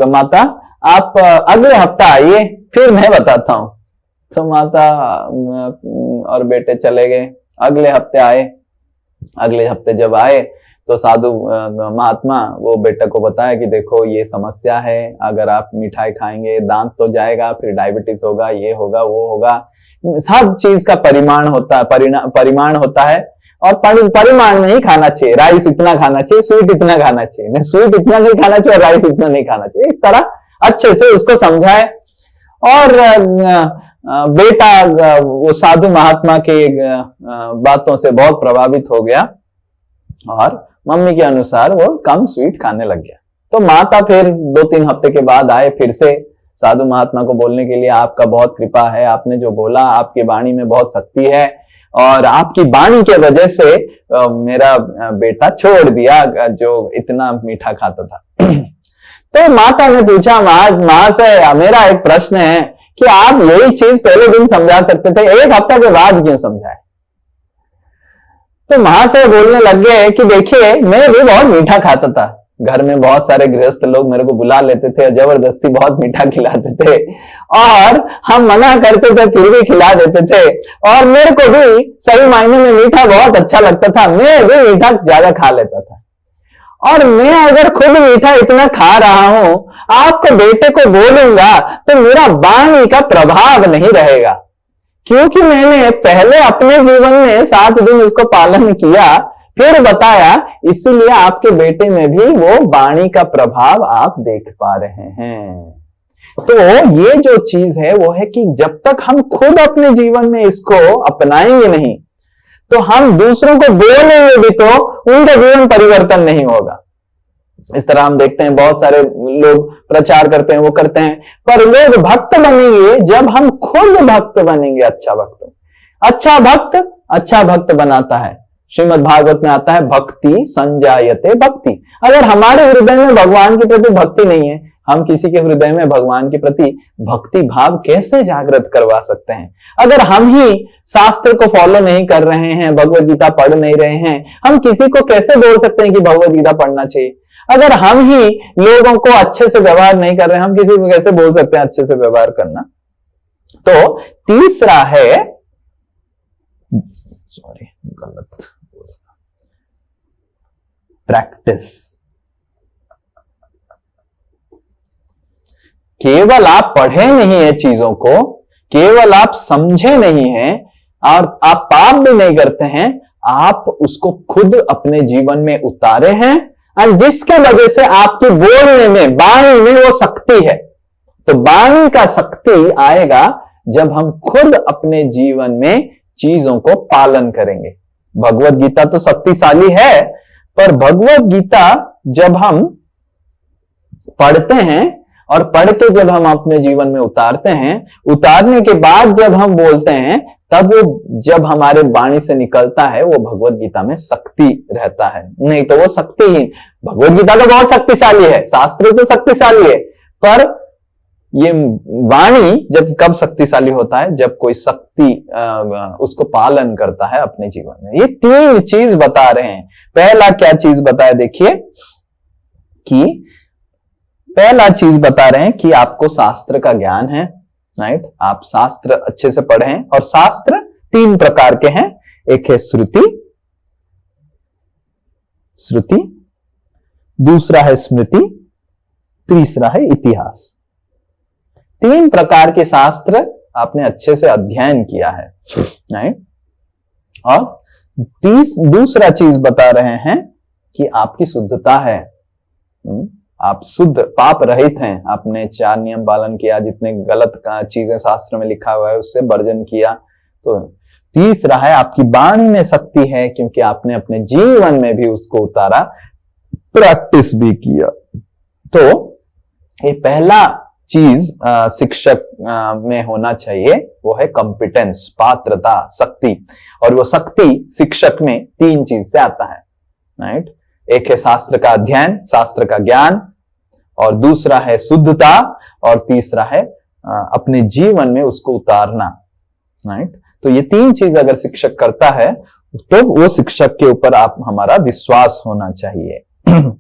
माता आप अगले हफ्ता आइए, फिर मैं बताता हूं। तो माता और बेटे चले गए, अगले हफ्ते आए। अगले हफ्ते जब आए तो साधु महात्मा वो बेटे को बताया कि देखो ये समस्या है, अगर आप मिठाई खाएंगे दांत तो जाएगा, फिर डायबिटीज होगा, ये होगा वो होगा। सब चीज का परिमाण होता है, परिमाण होता है, और परिमाण में ही खाना चाहिए। राइस इतना खाना चाहिए, स्वीट इतना खाना चाहिए, नहीं स्वीट इतना नहीं खाना चाहिए और राइस इतना नहीं खाना चाहिए। इस तरह अच्छे से उसको समझाए। और बेटा वो साधु महात्मा के बातों से बहुत प्रभावित हो गया और मम्मी के अनुसार वो कम स्वीट खाने लग गया। तो माता फिर 2-3 हफ्ते के बाद आए फिर से साधु महात्मा को बोलने के लिए, आपका बहुत कृपा है, आपने जो बोला, आपकी वाणी में बहुत शक्ति है, और आपकी वाणी के वजह से मेरा बेटा छोड़ दिया जो इतना मीठा खाता था। तो माता ने पूछा, महाशय मेरा एक प्रश्न है कि आप यही चीज पहले दिन समझा सकते थे, 1 हफ्ते के बाद क्यों समझाए? तो महाशय बोलने लग गए कि देखिए मैं भी बहुत मीठा खाता था, घर में बहुत सारे गृहस्थ लोग मेरे को बुला लेते थे और जबरदस्ती बहुत मीठा खिलाते थे, और हम मना करते थे फिर भी खिला देते थे, और मेरे को भी सही मायने में मीठा बहुत अच्छा लगता था, मैं भी मीठा ज्यादा खा लेता था। और मैं अगर खुद मीठा इतना खा रहा हूं, आपको बेटे को बोलूंगा तो मेरा वाणी का प्रभाव नहीं रहेगा, क्योंकि मैंने पहले अपने जीवन में 7 दिन उसको पालन किया फिर बताया, इसलिए आपके बेटे में भी वो वाणी का प्रभाव आप देख पा रहे हैं। तो ये जो चीज है वो है कि जब तक हम खुद अपने जीवन में इसको अपनाएंगे नहीं, तो हम दूसरों को बोलेंगे भी तो उनका जीवन परिवर्तन नहीं होगा। इस तरह हम देखते हैं बहुत सारे लोग प्रचार करते हैं, वो करते हैं, पर लोग भक्त बनेंगे जब हम खुद भक्त बनेंगे। अच्छा भक्त बनाता है। श्रीमद् भागवत में आता है भक्ति संजायते भक्ति। अगर हमारे हृदय में भगवान के प्रति भक्ति नहीं है, हम किसी के हृदय में भगवान के प्रति भक्ति भाव कैसे जागृत करवा सकते हैं? अगर हम ही शास्त्र को फॉलो नहीं कर रहे हैं, भगवत गीता पढ़ नहीं रहे हैं, हम किसी को कैसे बोल सकते हैं कि भगवत गीता पढ़ना चाहिए? अगर हम ही लोगों को अच्छे से व्यवहार नहीं कर रहे हैं, हम किसी को कैसे बोल सकते हैं अच्छे से व्यवहार करना? तो तीसरा है, सॉरी गलत, प्रैक्टिस। केवल आप पढ़े नहीं है चीजों को, केवल आप समझे नहीं हैं और आप पाप भी नहीं करते हैं, आप उसको खुद अपने जीवन में उतारे हैं, और जिसके वजह से आपकी बोलने में, वाणी में वो शक्ति है। तो वाणी का शक्ति आएगा जब हम खुद अपने जीवन में चीजों को पालन करेंगे। भगवत गीता तो शक्तिशाली है, पर भगवत गीता जब हम पढ़ते हैं और पढ़ के जब हम अपने जीवन में उतारते हैं, उतारने के बाद जब हम बोलते हैं, तब वो जब हमारे वाणी से निकलता है वो भगवत गीता में शक्ति रहता है। नहीं तो वो शक्ति ही, भगवत गीता तो बहुत शक्तिशाली है, शास्त्र तो शक्तिशाली है, पर ये वाणी जब कब शक्तिशाली होता है? जब कोई शक्ति उसको पालन करता है अपने जीवन में। ये तीन चीज बता रहे हैं। पहला क्या चीज बताया? देखिए कि पहला चीज बता रहे हैं कि आपको शास्त्र का ज्ञान है, राइट? आप शास्त्र अच्छे से पढ़े हैं, और शास्त्र तीन प्रकार के हैं। एक है श्रुति, दूसरा है स्मृति, तीसरा है इतिहास। तीन प्रकार के शास्त्र आपने अच्छे से अध्ययन किया है, राइट? और दूसरा चीज बता रहे हैं कि आपकी शुद्धता है, आप शुद्ध पाप रहित हैं, आपने 4 नियम पालन किया, जितने गलत चीजें शास्त्र में लिखा हुआ है उससे वर्जन किया। तो तीसरा है आपकी वाणी में शक्ति है, क्योंकि आपने अपने जीवन में भी उसको उतारा, प्रैक्टिस भी किया। तो ये पहला चीज शिक्षक में होना चाहिए, वो है कॉम्पिटेंस, पात्रता, शक्ति। और वो शक्ति शिक्षक में 3 चीज से आता है, राइट? एक है शास्त्र का अध्ययन, शास्त्र का ज्ञान, और दूसरा है शुद्धता, और तीसरा है अपने जीवन में उसको उतारना, राइट? तो ये 3 चीज अगर शिक्षक करता है तो वो शिक्षक के ऊपर आप हमारा विश्वास होना चाहिए।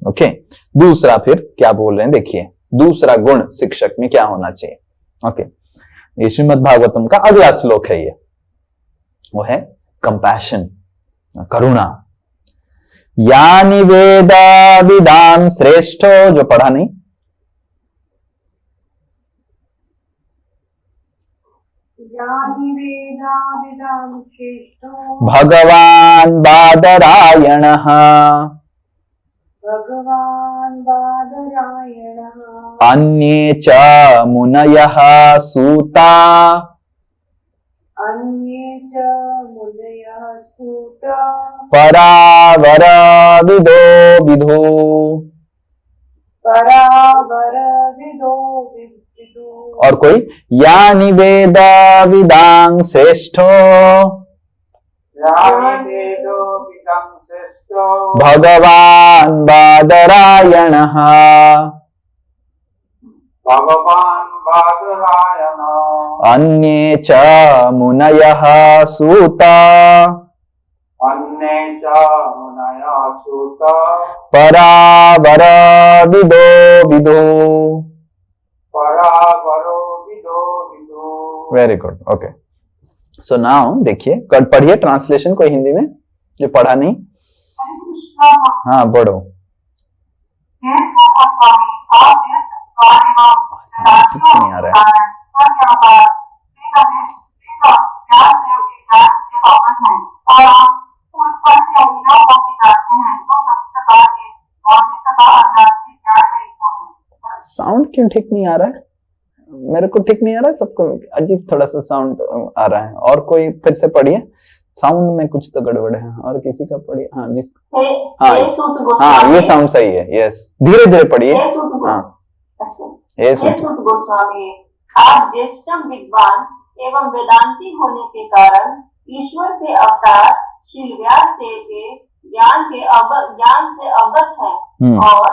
ओके, दूसरा फिर क्या बोल रहे हैं देखिए, दूसरा गुण शिक्षक में क्या होना चाहिए। ओके, ये श्रीमद् भागवतम का अगला श्लोक है, ये वो है कंपैशन, करुणा। यानि वेदा विदाम श्रेष्ठो, जो पढ़ा नहीं, यानि वेदा विदाम श्रेष्ठो भगवान बादरायणः, भगवान बादरायणः, अन्ये च मुनयः सूता, अन्ये च मुनयः सूता, परावर विदो विदु। परावर विदो विदु। और कोई, यानि वेदा विदां श्रेष्ठो, यानि वेदो विदं श्रेष्ठो भगवान बादरायणः, भगवान् बादरायणः, अन्ये च मुनयः सूता, अन्ये च मुनयः सूता, परावर विदो विदु। परावरो विदो विदु। Very good, okay. So now देखिए, कल पढ़िए ट्रांसलेशन कोई हिंदी में, जो पढ़ा नहीं। हाँ पढ़ो। नहीं आ रहा है। साउंड क्यों ठीक नहीं आ रहा है? मेरे को ठीक नहीं आ रहा है, सबको अजीब थोड़ा सा साउंड आ रहा है। और कोई फिर से पढ़िए, साउंड में कुछ तो गड़बड़ है। और किसी का पढ़िए। हाँ जिस हे हाँ हे सूत हाँ ये गोस्वामी, साउंड सही है। यस, धीरे धीरे पढ़िए। हे सूत हाँ अच्छा, ये हे सुन। सूत गोस्वामी, आप ज्येष्ठम विद्वान एवं वेदांती होने के कारण ईश्वर के अवतार श्री व्यास देव के ज्ञान से अवगत हैं और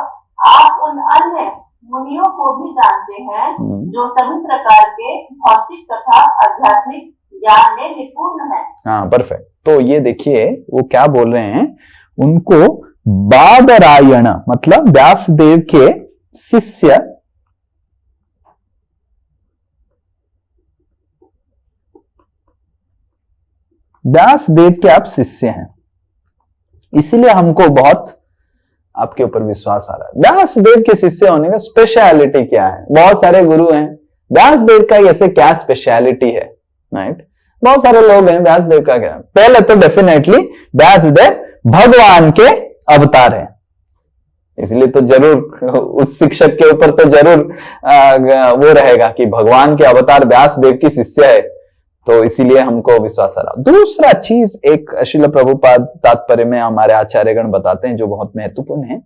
आप उन अन्य मुनियों को भी जानते हैं जो सभी प्रकार के भौतिक तथा आध्यात्मिक ज्ञान में निपुण हैं। हाँ परफेक्ट। तो ये देखिए वो क्या बोल रहे हैं, उनको बादरायण मतलब व्यासदेव के शिष्य व्यासदेव के आप शिष्य हैं, इसीलिए हमको बहुत आपके ऊपर विश्वास आ रहा है। व्यासदेव के शिष्य होने का स्पेशलिटी क्या है? बहुत सारे गुरु हैं, व्यासदेव का ऐसे क्या स्पेशलिटी है? राइट, बहुत सारे लोग हैं, व्यासदेव का क्या? पहले तो डेफिनेटली व्यासदेव भगवान के अवतार हैं, इसलिए तो जरूर उस शिक्षक के ऊपर तो जरूर वो रहेगा कि भगवान के अवतार व्यासदेव की शिष्य है, तो इसीलिए हमको विश्वास आ रहा। दूसरा चीज एक श्रील प्रभुपाद तात्पर्य में हमारे आचार्यगण बताते हैं जो बहुत महत्वपूर्ण है,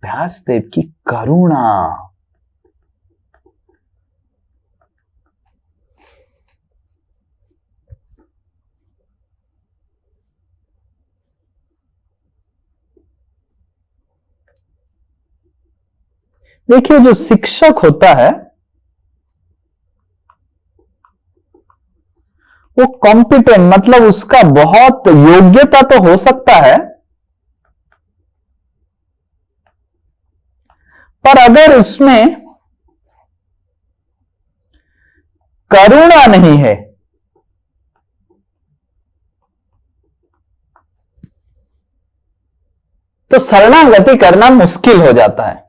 व्यासदेव की करुणा। देखिए जो शिक्षक होता है वो कॉम्पिटेंट मतलब उसका बहुत योग्यता तो हो सकता है, पर अगर उसमें करुणा नहीं है तो शरणागति करना मुश्किल हो जाता है।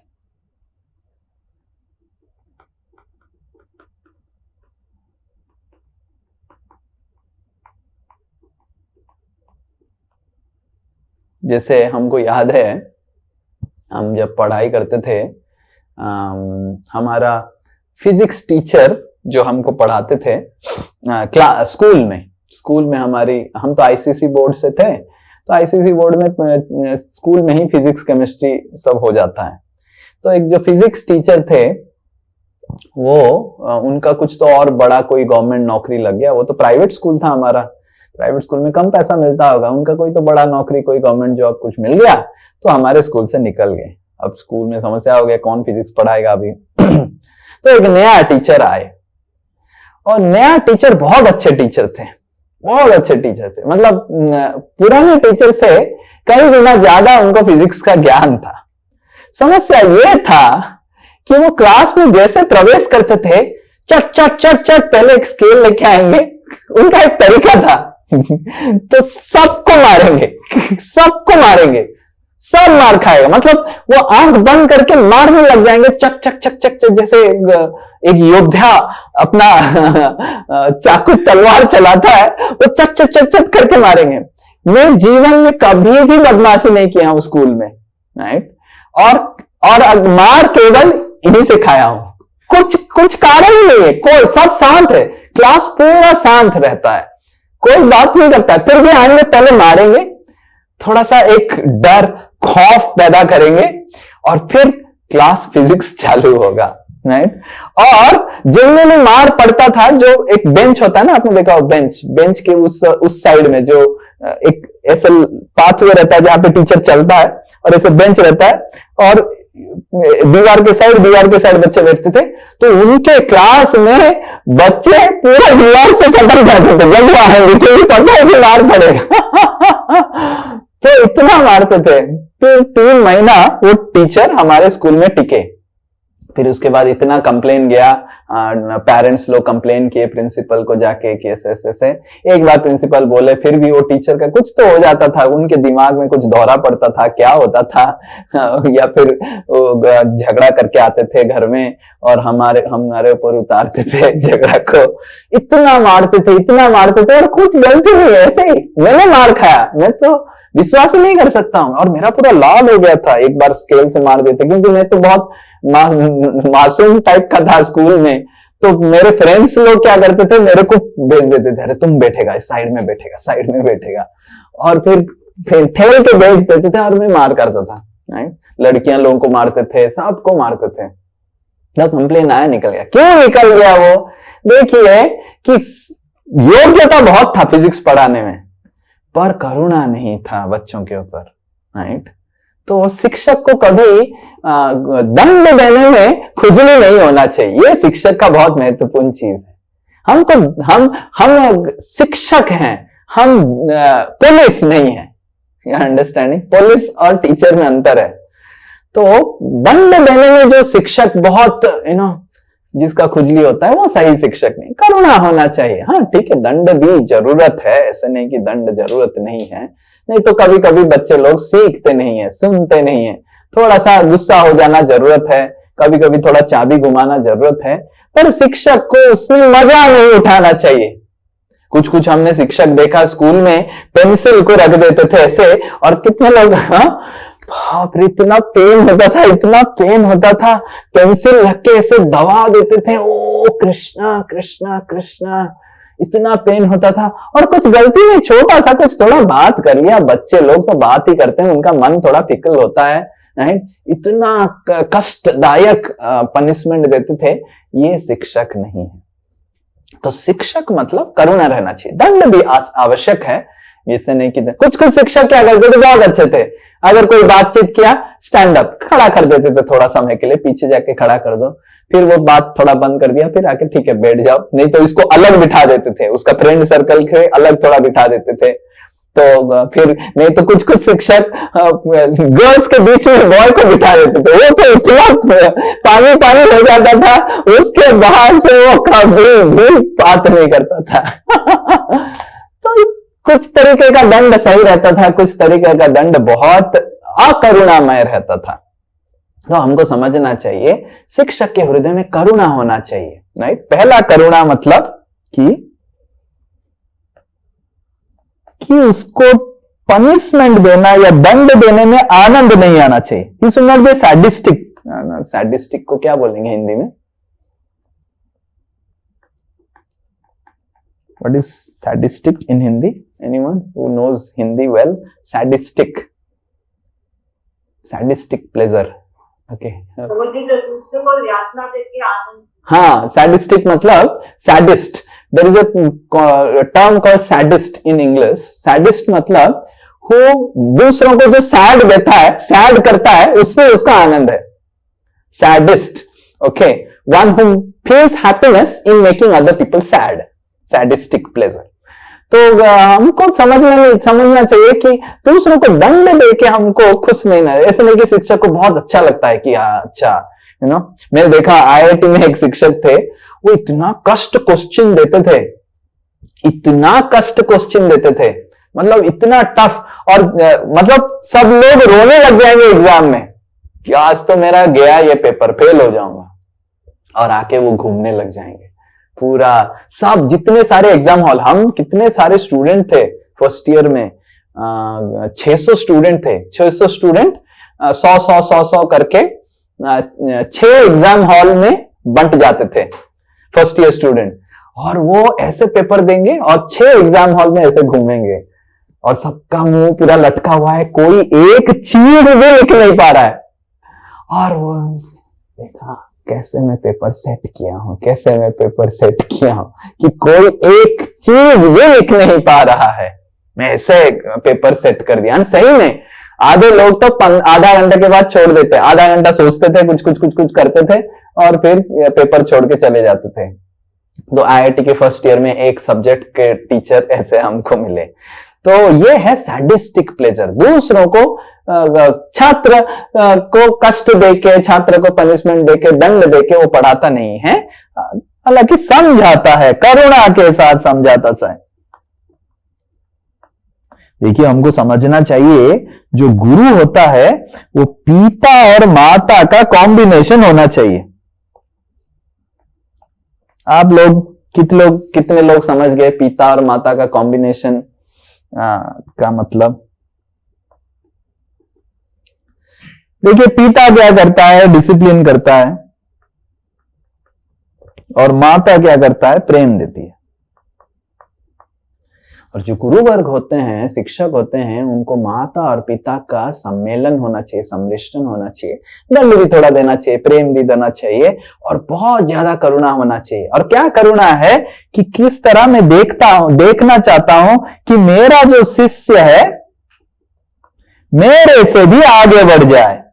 जैसे हमको याद है हम जब पढ़ाई करते थे, हमारा फिजिक्स टीचर जो हमको पढ़ाते थे स्कूल में हमारी, हम तो आईसीसी बोर्ड से थे, तो आईसीसी बोर्ड में स्कूल में ही फिजिक्स केमिस्ट्री सब हो जाता है। तो एक जो फिजिक्स टीचर थे वो उनका कुछ तो और बड़ा कोई गवर्नमेंट नौकरी लग गया। वो तो प्राइवेट स्कूल था हमारा, प्राइवेट स्कूल में कम पैसा मिलता होगा, उनका कोई तो बड़ा नौकरी कोई गवर्नमेंट जॉब कुछ मिल गया तो हमारे स्कूल से निकल गए। अब स्कूल में समस्या हो गया कौन फिजिक्स पढ़ाएगा अभी तो एक नया टीचर आए और नया टीचर बहुत अच्छे टीचर थे, बहुत अच्छे टीचर थे, मतलब पुराने टीचर से कई गुना ज्यादा उनको फिजिक्स का ज्ञान था। समस्या ये था कि वो क्लास में जैसे प्रवेश करते थे चट चट चट चट पहले एक स्केल लेके आएंगे, उनका एक तरीका था तो सबको मारेंगे सबको मारेंगे, सब मार खाएगा, मतलब वो आंख बंद करके मारने लग जाएंगे चक चक चक चक चक, जैसे एक योद्धा अपना चाकू तलवार चलाता है वो चक चक चक चक करके मारेंगे। मैं जीवन में कभी भी बदमाशी नहीं किया हूं स्कूल में, राइट, और मार केवल इन्हीं से खाया हूं। कुछ कारण ही नहीं है, कोई सब शांत है, क्लास पूरा शांत रहता है, कोई बात नहीं करता, फिर भी आएंगे पहले मारेंगे, थोड़ा सा एक डर खौफ पैदा करेंगे और फिर क्लास फिजिक्स चालू होगा, राइट। और जनरली मार पड़ता था, जो एक बेंच होता है ना, आपने देखा हो बेंच के उस साइड में जो एक ऐसा पाथवे रहता है जहां पे टीचर चलता है और ऐसे बेंच रहता है और दीवार के साइड बच्चे बैठते थे, तो उनके क्लास में बच्चे पूरा दीवार से चढ़ जाते थे, जल्दी आएंगे क्योंकि पता है कि मार पड़ेगा तो इतना मारते थे। फिर 3 महीना वो टीचर हमारे स्कूल में टिके, फिर उसके बाद इतना कंप्लेन गया, पेरेंट्स लोग कंप्लेन किए प्रिंसिपल को जाके कि ऐसे। एक बार प्रिंसिपल बोले, फिर भी वो टीचर का कुछ तो हो जाता था, उनके दिमाग में कुछ दौरा पड़ता था, क्या होता था या फिर झगड़ा करके आते थे घर में और हमारे ऊपर उतारते थे झगड़ा को। इतना मारते थे और कुछ गलती नहीं, ऐसे ही मैंने मार खाया, मैं तो विश्वास ही नहीं कर सकता हूं। और मेरा पूरा लाल हो गया था एक बार स्केल से मार देते, क्योंकि मैं तो बहुत मासूम टाइप का था स्कूल में, तो मेरे फ्रेंड्स लोग क्या करते थे, मेरे को भेज देते थे, अरे तुम बैठेगा, इस साइड में बैठेगा, साइड में बैठेगा, और फिर ठेल के भेज देते थे और मैं मार करता था। राइट, लड़कियां लोगों को मारते थे, सबको मारते थे। जब कंप्लेन आया, निकल गया। क्यों निकल गया वो? देखिए कि योग्यता बहुत था फिजिक्स पढ़ाने में, पर करुणा नहीं था बच्चों के ऊपर। राइट, तो शिक्षक को कभी दंड देने में खुजली नहीं होना चाहिए। ये शिक्षक का बहुत महत्वपूर्ण चीज है। हम शिक्षक हैं, हम पुलिस नहीं है। अंडरस्टैंडिंग, पुलिस और टीचर में अंतर है। तो दंड देने में जो शिक्षक बहुत जिसका खुजली होता है, वो सही शिक्षक नहीं। करुणा होना चाहिए। हाँ ठीक है, दंड भी जरूरत है, ऐसे नहीं कि दंड जरूरत नहीं है। नहीं तो कभी कभी बच्चे लोग सीखते नहीं है, सुनते नहीं है, थोड़ा सा गुस्सा हो जाना जरूरत है, कभी कभी थोड़ा चाबी घुमाना जरूरत है, पर शिक्षक को उसमें मजा नहीं उठाना चाहिए। कुछ कुछ हमने शिक्षक देखा स्कूल में पेंसिल को रख देते थे ऐसे, और कितने लोग, बाप रे, इतना पेन होता था, इतना पेन होता था, पेंसिल रख के ऐसे दबा देते थे, ओ कृष्णा कृष्णा कृष्णा, इतना पेन होता था। और कुछ गलती नहीं, छोटा सा कुछ थोड़ा बात कर लिया, बच्चे लोग तो बात ही करते हैं, उनका मन थोड़ा फिकल होता है। नहीं, इतना कष्टदायक पनिशमेंट देते थे। ये शिक्षक नहीं है। तो शिक्षक मतलब करुणा रहना चाहिए। दंड भी आवश्यक है, ऐसे नहीं कि कुछ शिक्षक क्या करते थे, बहुत अच्छे थे। अगर कोई बातचीत किया, स्टैंड अप खड़ा कर देते थे, थोड़ा समय के लिए पीछे जाके खड़ा कर दो, फिर वो बात थोड़ा बंद कर दिया, फिर आके ठीक है बैठ जाओ। नहीं तो इसको अलग बिठा देते थे, उसका फ्रेंड सर्कल से अलग थोड़ा बिठा देते थे। तो फिर नहीं तो कुछ शिक्षक गर्ल्स के बीच में बॉय को बिठा देते थे, वो तो इतना पानी पानी हो जाता था, उसके बाहर से वो कभी भी बात नहीं करता था। तो कुछ तरीके का दंड सही रहता था, कुछ तरीके का दंड बहुत अकरुणामय रहता था। तो हमको समझना चाहिए शिक्षक के हृदय में करुणा होना चाहिए। राइट, पहला करुणा मतलब कि उसको पनिशमेंट देना या दंड देने में आनंद नहीं आना चाहिए। He should not be sadistic. Sadistic को क्या बोलेंगे हिंदी में? What is sadistic in Hindi? Anyone who knows Hindi well? Sadistic, sadistic pleasure. Okay, दूसरे को यातना देके आनंद। हाँ, सैडिस्टिक मतलब sadist. There is a term called sadist in English. Sadist मतलब वो दूसरों को जो सैड देता है, सैड करता है, उसमें उसका आनंद है। Sadist, okay, one who feels happiness in making other people sad. Sadistic pleasure. तो हमको समझना चाहिए कि दूसरों को दंड दे के हमको खुश नहीं ना। ऐसे नहीं कि शिक्षक को बहुत अच्छा लगता है कि अच्छा, मैंने देखा आईआईटी में एक शिक्षक थे, वो इतना कष्ट क्वेश्चन देते थे, इतना कष्ट क्वेश्चन देते थे, मतलब इतना टफ, और मतलब सब लोग रोने लग जाएंगे एग्जाम में कि आज तो मेरा गया ये पेपर, फेल हो जाऊंगा, और आके वो घूमने लग जाएंगे पूरा। सब जितने सारे एग्जाम हॉल, हम कितने सारे स्टूडेंट थे फर्स्ट ईयर में, 600 स्टूडेंट थे, 600 स्टूडेंट 100 करके 6 एग्जाम हॉल में बंट जाते थे फर्स्ट ईयर स्टूडेंट, और वो ऐसे पेपर देंगे और 6 एग्जाम हॉल में ऐसे घूमेंगे, और सबका मुंह पूरा लटका हुआ है, कोई एक चीज भी लिख नहीं पा रहा है। और वो देखा कैसे मैं पेपर सेट किया हूं, कैसे मैं पेपर सेट किया हूं कि कोई एक चीज भी लिख नहीं पा रहा है, मैं ऐसे पेपर सेट कर दिया। सही में आधे लोग तो आधा घंटे के बाद छोड़ देते, आधा घंटा सोचते थे, कुछ करते थे, और फिर पेपर छोड़ के चले जाते थे। तो आईआईटी के फर्स्ट ईयर में एक सब्जेक्ट के टीचर ऐसे हमको मिले। तो ये है सैडिस्टिक प्लेजर, दूसरों को छात्र को कष्ट देके, छात्र को पनिशमेंट देके, दंड देके वो पढ़ाता नहीं है, हालांकि समझाता है, करुणा के साथ समझाता है। देखिए, हमको समझना चाहिए जो गुरु होता है वो पिता और माता का कॉम्बिनेशन होना चाहिए। आप लोग कितने लोग समझ गए पिता और माता का कॉम्बिनेशन का मतलब? देखिए, पिता क्या करता है? डिसिप्लिन करता है, और माता क्या करता है? प्रेम देती है। और जो गुरु वर्ग होते हैं, शिक्षक होते हैं, उनको माता और पिता का सम्मेलन होना चाहिए, सम्मिश्रण होना चाहिए, दंड भी थोड़ा देना चाहिए, प्रेम भी देना चाहिए और बहुत ज्यादा करुणा होना चाहिए। और क्या करुणा है कि किस तरह मैं देखना चाहता हूं कि मेरा जो शिष्य है मेरे से भी आगे बढ़ जाए।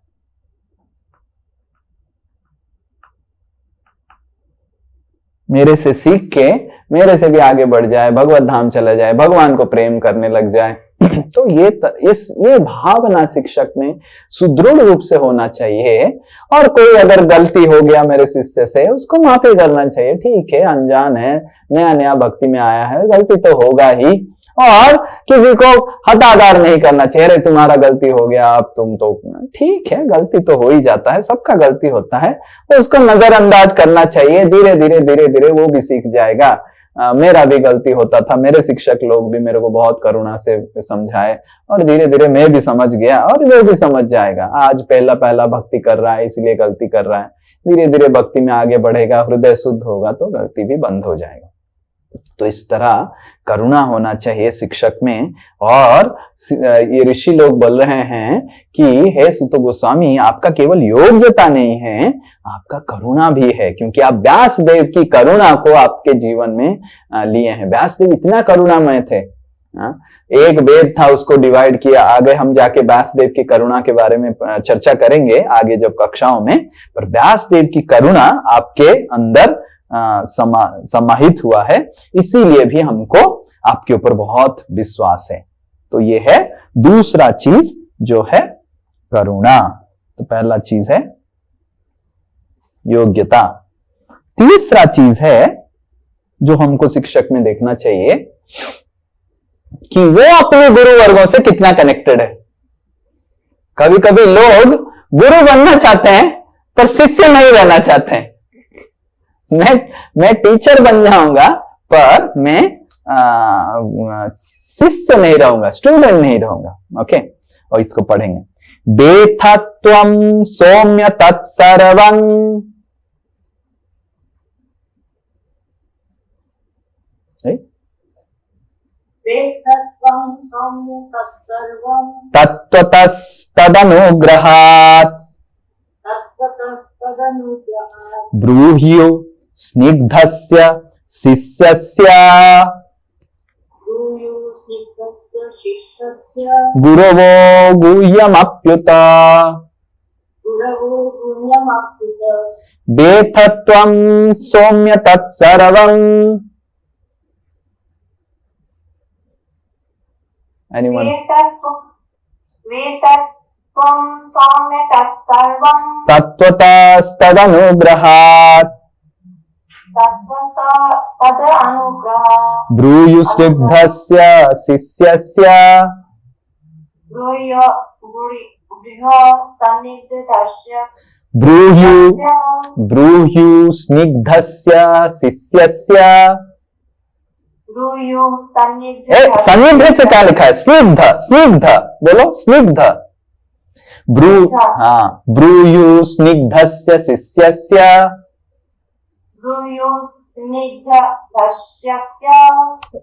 मेरे से सीख के मेरे से भी आगे बढ़ जाए, भगवत धाम चला जाए, भगवान को प्रेम करने लग जाए। तो ये भावना शिक्षक में सुदृढ़ रूप से होना चाहिए। और कोई अगर गलती हो गया मेरे शिष्य से, उसको माफी करना चाहिए। ठीक है, अनजान है, नया नया भक्ति में आया है, गलती तो होगा ही। और किसी को हतादार नहीं करना चाहिए, अरे तुम्हारा गलती हो गया, अब तुम तो ठीक है, गलती तो हो ही जाता है, सबका गलती होता है, तो उसको नजरअंदाज करना चाहिए। धीरे धीरे धीरे धीरे वो भी सीख जाएगा। मेरा भी गलती होता था, मेरे शिक्षक लोग भी मेरे को बहुत करुणा से समझाए और धीरे धीरे मैं भी समझ गया और वो भी समझ जाएगा। आज पहला पहला भक्ति कर रहा है इसलिए गलती कर रहा है, धीरे धीरे भक्ति में आगे बढ़ेगा, हृदय शुद्ध होगा तो गलती भी बंद हो जाएगा। तो इस तरह करुणा होना चाहिए शिक्षक में। और ये ऋषि लोग बोल रहे हैं कि हे सुत गोस्वामी, आपका केवल योग्यता नहीं है, आपका करुणा भी है, क्योंकि आप व्यास देव की करुणा को आपके जीवन में लिए हैं। व्यास देव इतना करुणामय थे। एक वेद था, उसको डिवाइड किया। आगे हम जाके व्यास देव की करुणा के बारे में चर्चा करेंगे आगे जब कक्षाओं में। पर व्यास देव की करुणा आपके अंदर समाहित हुआ है, इसीलिए भी हमको आपके ऊपर बहुत विश्वास है। तो ये है दूसरा चीज जो है करुणा। तो पहला चीज है योग्यता। तीसरा चीज है जो हमको शिक्षक में देखना चाहिए कि वो अपने गुरु वर्गों से कितना कनेक्टेड है। कभी कभी लोग गुरु बनना चाहते हैं पर शिष्य नहीं रहना चाहते हैं। मैं टीचर बन जाऊंगा पर मैं शिष्य नहीं रहूंगा, स्टूडेंट नहीं रहूंगा। ओके, और इसको पढ़ेंगे। बेथत्वम सौम्य तत्सर्वं तत्त्वतस्तदनुग्रहात् ब्रूह्यो स्निग्धस्य शिष्यस्य गुरवो गुह्यमप्युत बेथत्वं सौम्य तत्सर्वं। Anyone? तत्त्वतस्तदनुग्रहात् ब्रूयुस्निग्धस्य शिष्यस्य ब्रूयुस्निग्धस्य शिष्यस्य। सन्निग्ध से क्या लिखा है? स्निग्ध, स्निग्ध बोलो, स्निग्ध। ब्रूयु स्निग्धस्य शिष्यस्य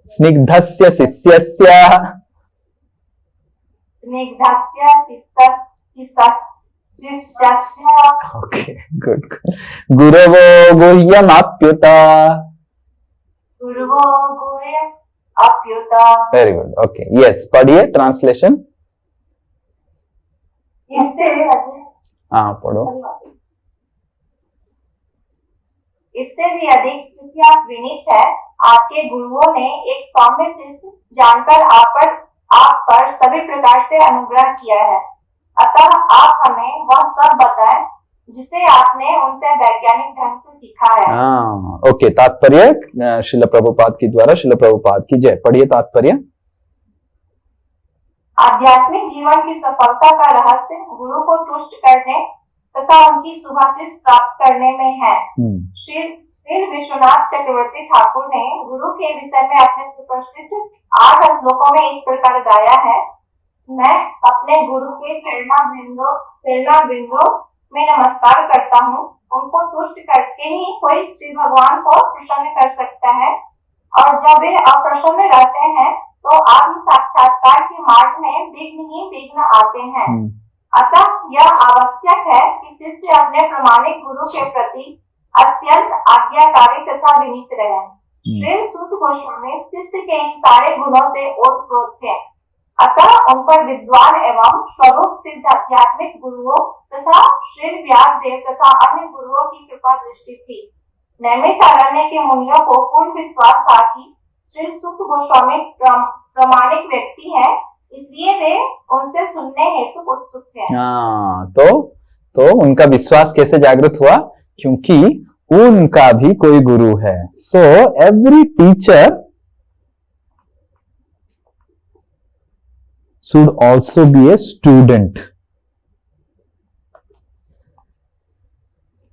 स्निग्धस्य शिष्यस्य ओके, गुड। गुरवो गुह्यमप्युत। Very good. ओके, यस, पढ़िए ट्रांसलेशन। हाँ, पढ़ो। इससे भी अधिक, क्योंकि आप विनीत है, आपके गुरुओं ने एक सौम्य शिष्य जानकर आप पर सभी प्रकार से अनुग्रह किया है। अतः आप हमें वह सब बताएं जिसे आपने उनसे वैज्ञानिक ढंग से सीखा है। ओके, तात्पर्य श्रील प्रभुपाद की द्वारा। श्रील प्रभुपाद की जय। पढ़िए तात्पर्य। आध्यात्मिक जीवन की सफलता का रहस्य गुरु को तुष्ट करने तथा उनकी सुभाषिष प्राप्त करने में है। श्री विश्वनाथ चक्रवर्ती ठाकुर ने गुरु के विषय में अपने सुप्रसिद्ध 8 श्लोकों में इस प्रकार गाया है। मैं अपने गुरु के चरणा बिंदो में नमस्कार करता हूँ, उनको तुष्ट करके ही कोई श्री भगवान को प्रसन्न कर सकता है। और जब वे अप्रसन्न रहते हैं तो आत्म साक्षात्कार के मार्ग में विघ्न ही विघ्न आते हैं। अतः यह आवश्यक है कि शिष्य अपने प्रामाणिक गुरु के प्रति अत्यंत आज्ञाकारी तथा विनीत रहे। श्री सूत गोस्वामी शिष्य के इन सारे गुणों से ओतप्रोत थे, अतः उन पर विद्वान एवं स्वरूप सिद्ध आध्यात्मिक गुरुओं तथा श्री व्यास देव तथा अन्य गुरुओं की कृपा दृष्टि थी। नैमिषारण्य के मुनियों को पूर्ण विश्वास था कि श्री सूत गोस्वामी प्रामाणिक व्यक्ति हैं, इसलिए वे उनसे सुनने हेतु उत्सुक थे। हाँ, तो उनका विश्वास कैसे जागृत हुआ? क्योंकि उनका भी कोई गुरु है। So every teacher should also be a student.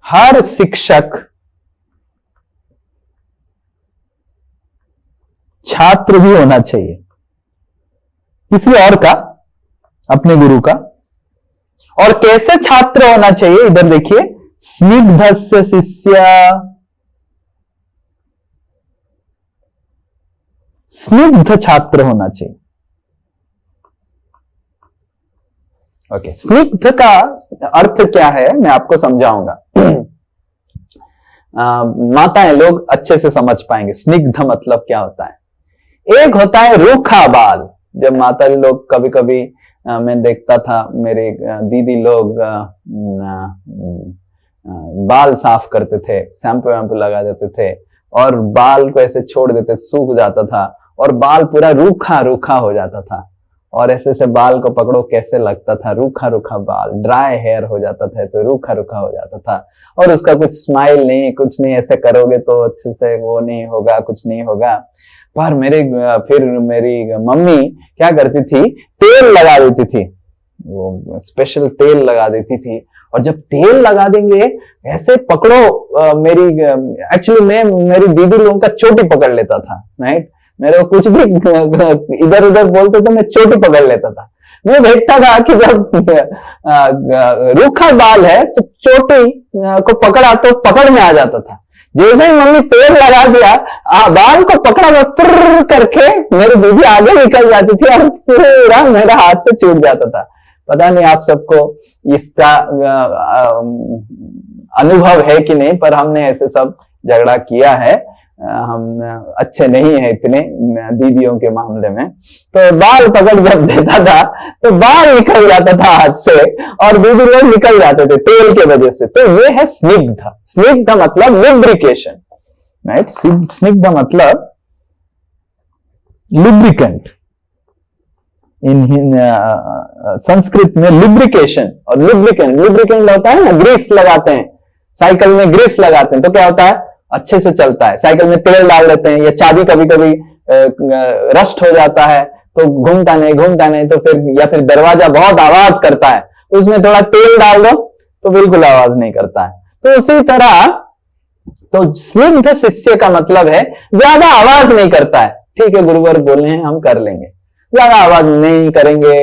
हर शिक्षक छात्र भी होना चाहिए, किसी और का, अपने गुरु का। और कैसे छात्र होना चाहिए? इधर देखिए, स्निग्धस्य शिष्य, स्निग्ध छात्र होना चाहिए। ओके, स्निग्ध का अर्थ क्या है मैं आपको समझाऊंगा। माताएं लोग अच्छे से समझ पाएंगे स्निग्ध मतलब क्या होता है। एक होता है रूखा बाल। जब माता लोग कभी कभी मैं देखता था, मेरे दीदी लोग बाल साफ करते थे, शैम्पू वैम्पू लगा देते थे और बाल को ऐसे छोड़ देते, सूख जाता था और बाल पूरा रूखा रूखा हो जाता था। और ऐसे से बाल को पकड़ो कैसे लगता था, रूखा रूखा बाल, ड्राई हेयर हो जाता था, तो रूखा रूखा हो जाता था। और उसका कुछ स्माइल नहीं, कुछ नहीं, ऐसे करोगे तो अच्छे से वो नहीं होगा, कुछ नहीं होगा। पर फिर मेरी मम्मी क्या करती थी, तेल लगा देती थी, वो स्पेशल तेल लगा देती थी। और जब तेल लगा देंगे ऐसे पकड़ो, एक्चुअली मैं मेरी दीदी लोगों का चोटी पकड़ लेता था, राइट। मेरे को कुछ भी इधर उधर बोलते तो मैं चोटी पकड़ लेता था। मैं देखता था कि जब रूखा बाल है तो चोटी को पकड़ा तो पकड़ में आ जाता था। जैसे ही मम्मी तेल लगा दिया, बाल को पकड़ा तो तुर्र करके मेरी दीदी आगे निकल जाती थी और पूरा मेरा हाथ से छूट जाता था। पता नहीं आप सबको इसका अनुभव है कि नहीं, पर हमने ऐसे सब झगड़ा किया है। हम अच्छे नहीं हैं इतने दीदियों के मामले में। तो बाल पकड़ जब देता था तो बाल निकल जाता था हाथ से और दीदी लोग निकल जाते थे तेल के वजह से। तो ये है स्निग्ध। स्निग्ध मतलब लुब्रिकेशन, राइट। स्निग्ध मतलब लुब्रिकेंट। इन संस्कृत में लुब्रिकेशन और लुब्रिकेंट होता है ना, ग्रीस लगाते हैं, साइकिल में ग्रीस लगाते हैं तो क्या होता है, अच्छे से चलता है। साइकिल में तेल डाल देते हैं, या चाबी कभी कभी रस्ट हो जाता है तो घूमता नहीं तो फिर, या फिर दरवाजा बहुत आवाज करता है, उसमें थोड़ा तेल डाल दो तो बिल्कुल आवाज नहीं करता है। तो उसी तरह तो स्निग्ध शिष्य का मतलब है ज्यादा आवाज नहीं करता है। ठीक है, गुरुवर बोले हैं हम कर लेंगे, ज्यादा आवाज नहीं करेंगे,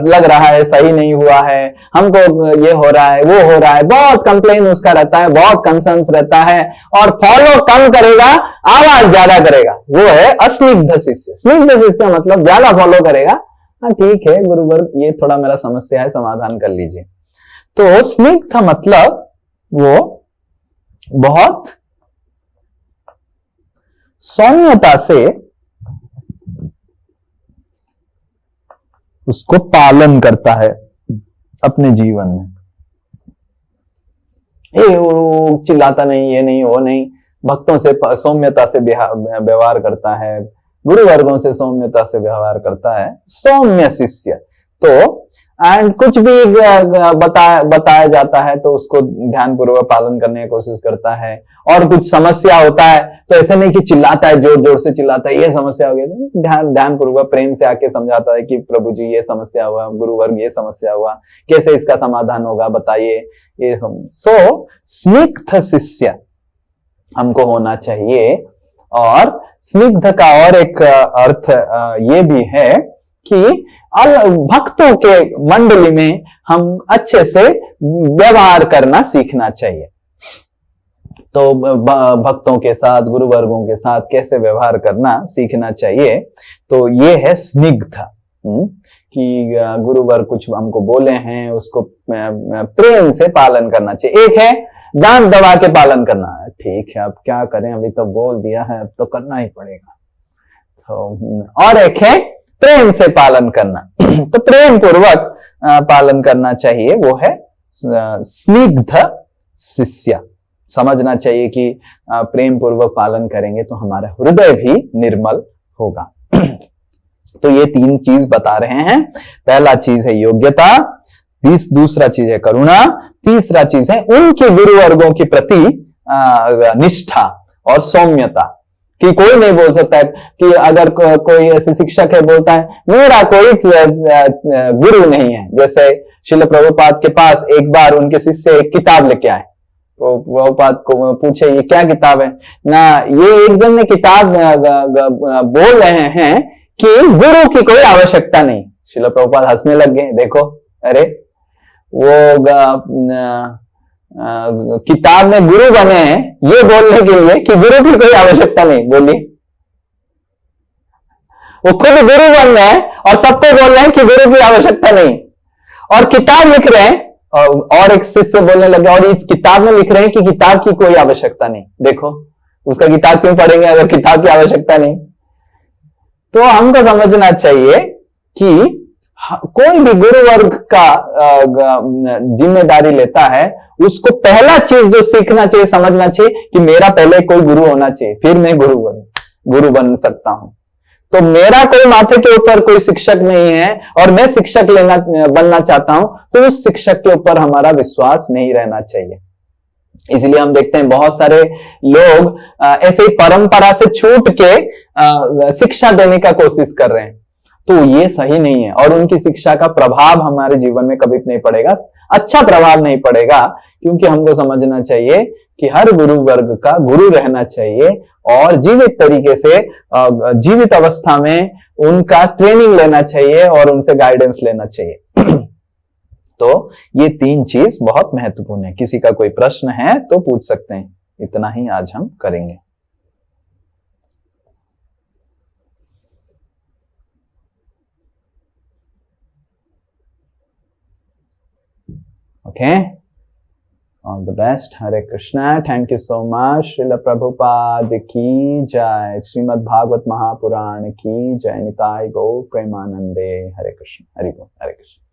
लग रहा है सही नहीं हुआ है, हमको ये हो रहा है वो हो रहा है, बहुत कंप्लेन उसका रहता है, बहुत कंसर्न्स रहता है और फॉलो कम करेगा, आवाज ज्यादा करेगा, वो है अस्निग्ध शिष्य। स्निग्ध शिष्य मतलब ज्यादा फॉलो करेगा, हाँ ठीक है गुरुवर ये थोड़ा मेरा समस्या है, समाधान कर लीजिए। तो स्निग्ध मतलब वो बहुत सौम्यता से उसको पालन करता है अपने जीवन में। वो चिल्लाता नहीं, ये नहीं वो नहीं, भक्तों से सौम्यता से व्यवहार करता है, गुरु वर्गों से सौम्यता से व्यवहार करता है, सौम्य शिष्य। तो एंड कुछ भी बताया जाता है तो उसको ध्यानपूर्वक पालन करने की कोशिश करता है। और कुछ समस्या होता है तो ऐसे नहीं कि चिल्लाता है, जोर जोर से चिल्लाता है, ये समस्या हो गई, तो ध्यानपूर्वक प्रेम से आके समझाता है कि प्रभु जी ये समस्या हुआ, गुरुवर्ग ये समस्या हुआ, कैसे इसका समाधान होगा बताइए। ये सो स्निग्ध शिष्य हमको होना चाहिए। और स्निग्ध का और एक अर्थ ये भी है कि भक्तों के मंडली में हम अच्छे से व्यवहार करना सीखना चाहिए। तो भक्तों के साथ, गुरु वर्गों के साथ कैसे व्यवहार करना सीखना चाहिए। तो ये है स्निग्ध, कि गुरु वर्ग कुछ हमको बोले हैं उसको प्रेम से पालन करना चाहिए। एक है दांत दबा के पालन करना, ठीक है अब क्या करें, अभी तो बोल दिया है अब तो करना ही पड़ेगा। तो और एक है प्रेम से पालन करना। तो प्रेम पूर्वक पालन करना चाहिए, वो है स्निग्ध शिष्य। समझना चाहिए कि प्रेम पूर्वक पालन करेंगे तो हमारा हृदय भी निर्मल होगा। तो ये 3 चीज बता रहे हैं। पहला चीज है योग्यता, दूसरा चीज है करुणा, तीसरा चीज है उनके गुरु वर्गों के प्रति निष्ठा और सौम्यता। कि कोई नहीं बोल सकता है कि अगर कोई ऐसे शिक्षक है बोलता है मेरा कोई गुरु नहीं है। जैसे श्रील प्रभुपाद के पास एक बार उनके शिष्य एक किताब लेके आए, तो प्रभुपाद को पूछे ये क्या किताब है ना, ये एक जन ने किताब बोल रहे हैं कि गुरु की कोई आवश्यकता नहीं। श्रील प्रभुपाद हंसने लग गए, देखो अरे वो किताब में गुरु बने हैं ये बोलने के लिए कि गुरु की कोई आवश्यकता नहीं। बोलिए, वो खुद गुरु बन रहे हैं और सबको बोल रहे हैं कि गुरु की आवश्यकता नहीं, और किताब लिख रहे हैं और एक शिष्य बोलने लगे और इस किताब में लिख रहे हैं कि किताब की कोई आवश्यकता नहीं। देखो उसका किताब क्यों पढ़ेंगे अगर किताब की आवश्यकता नहीं। तो हमको समझना चाहिए कि कोई भी गुरु वर्ग का जिम्मेदारी लेता है, उसको पहला चीज जो सीखना चाहिए, समझना चाहिए कि मेरा पहले कोई गुरु होना चाहिए, फिर मैं गुरु बन सकता हूं। तो मेरा कोई माथे के ऊपर कोई शिक्षक नहीं है और मैं शिक्षक बनना चाहता हूं, तो उस शिक्षक के ऊपर हमारा विश्वास नहीं रहना चाहिए। इसलिए हम देखते हैं बहुत सारे लोग ऐसे ही परंपरा से छूट के शिक्षा देने का कोशिश कर रहे हैं, तो ये सही नहीं है और उनकी शिक्षा का प्रभाव हमारे जीवन में कभी नहीं पड़ेगा, अच्छा प्रभाव नहीं पड़ेगा। क्योंकि हमको समझना चाहिए कि हर गुरु वर्ग का गुरु रहना चाहिए और जीवित तरीके से जीवित अवस्था में उनका ट्रेनिंग लेना चाहिए और उनसे गाइडेंस लेना चाहिए। तो ये 3 चीज बहुत महत्वपूर्ण है। किसी का कोई प्रश्न है तो पूछ सकते हैं। इतना ही आज हम करेंगे। Okay, all the best. Hare Krishna. Thank you so much. Srila Prabhupada की जय। श्रीमद् भागवत महापुराण की जय। निताय गौ प्रेमानंदे। हरे कृष्ण। हरि बोल। हरे कृष्ण।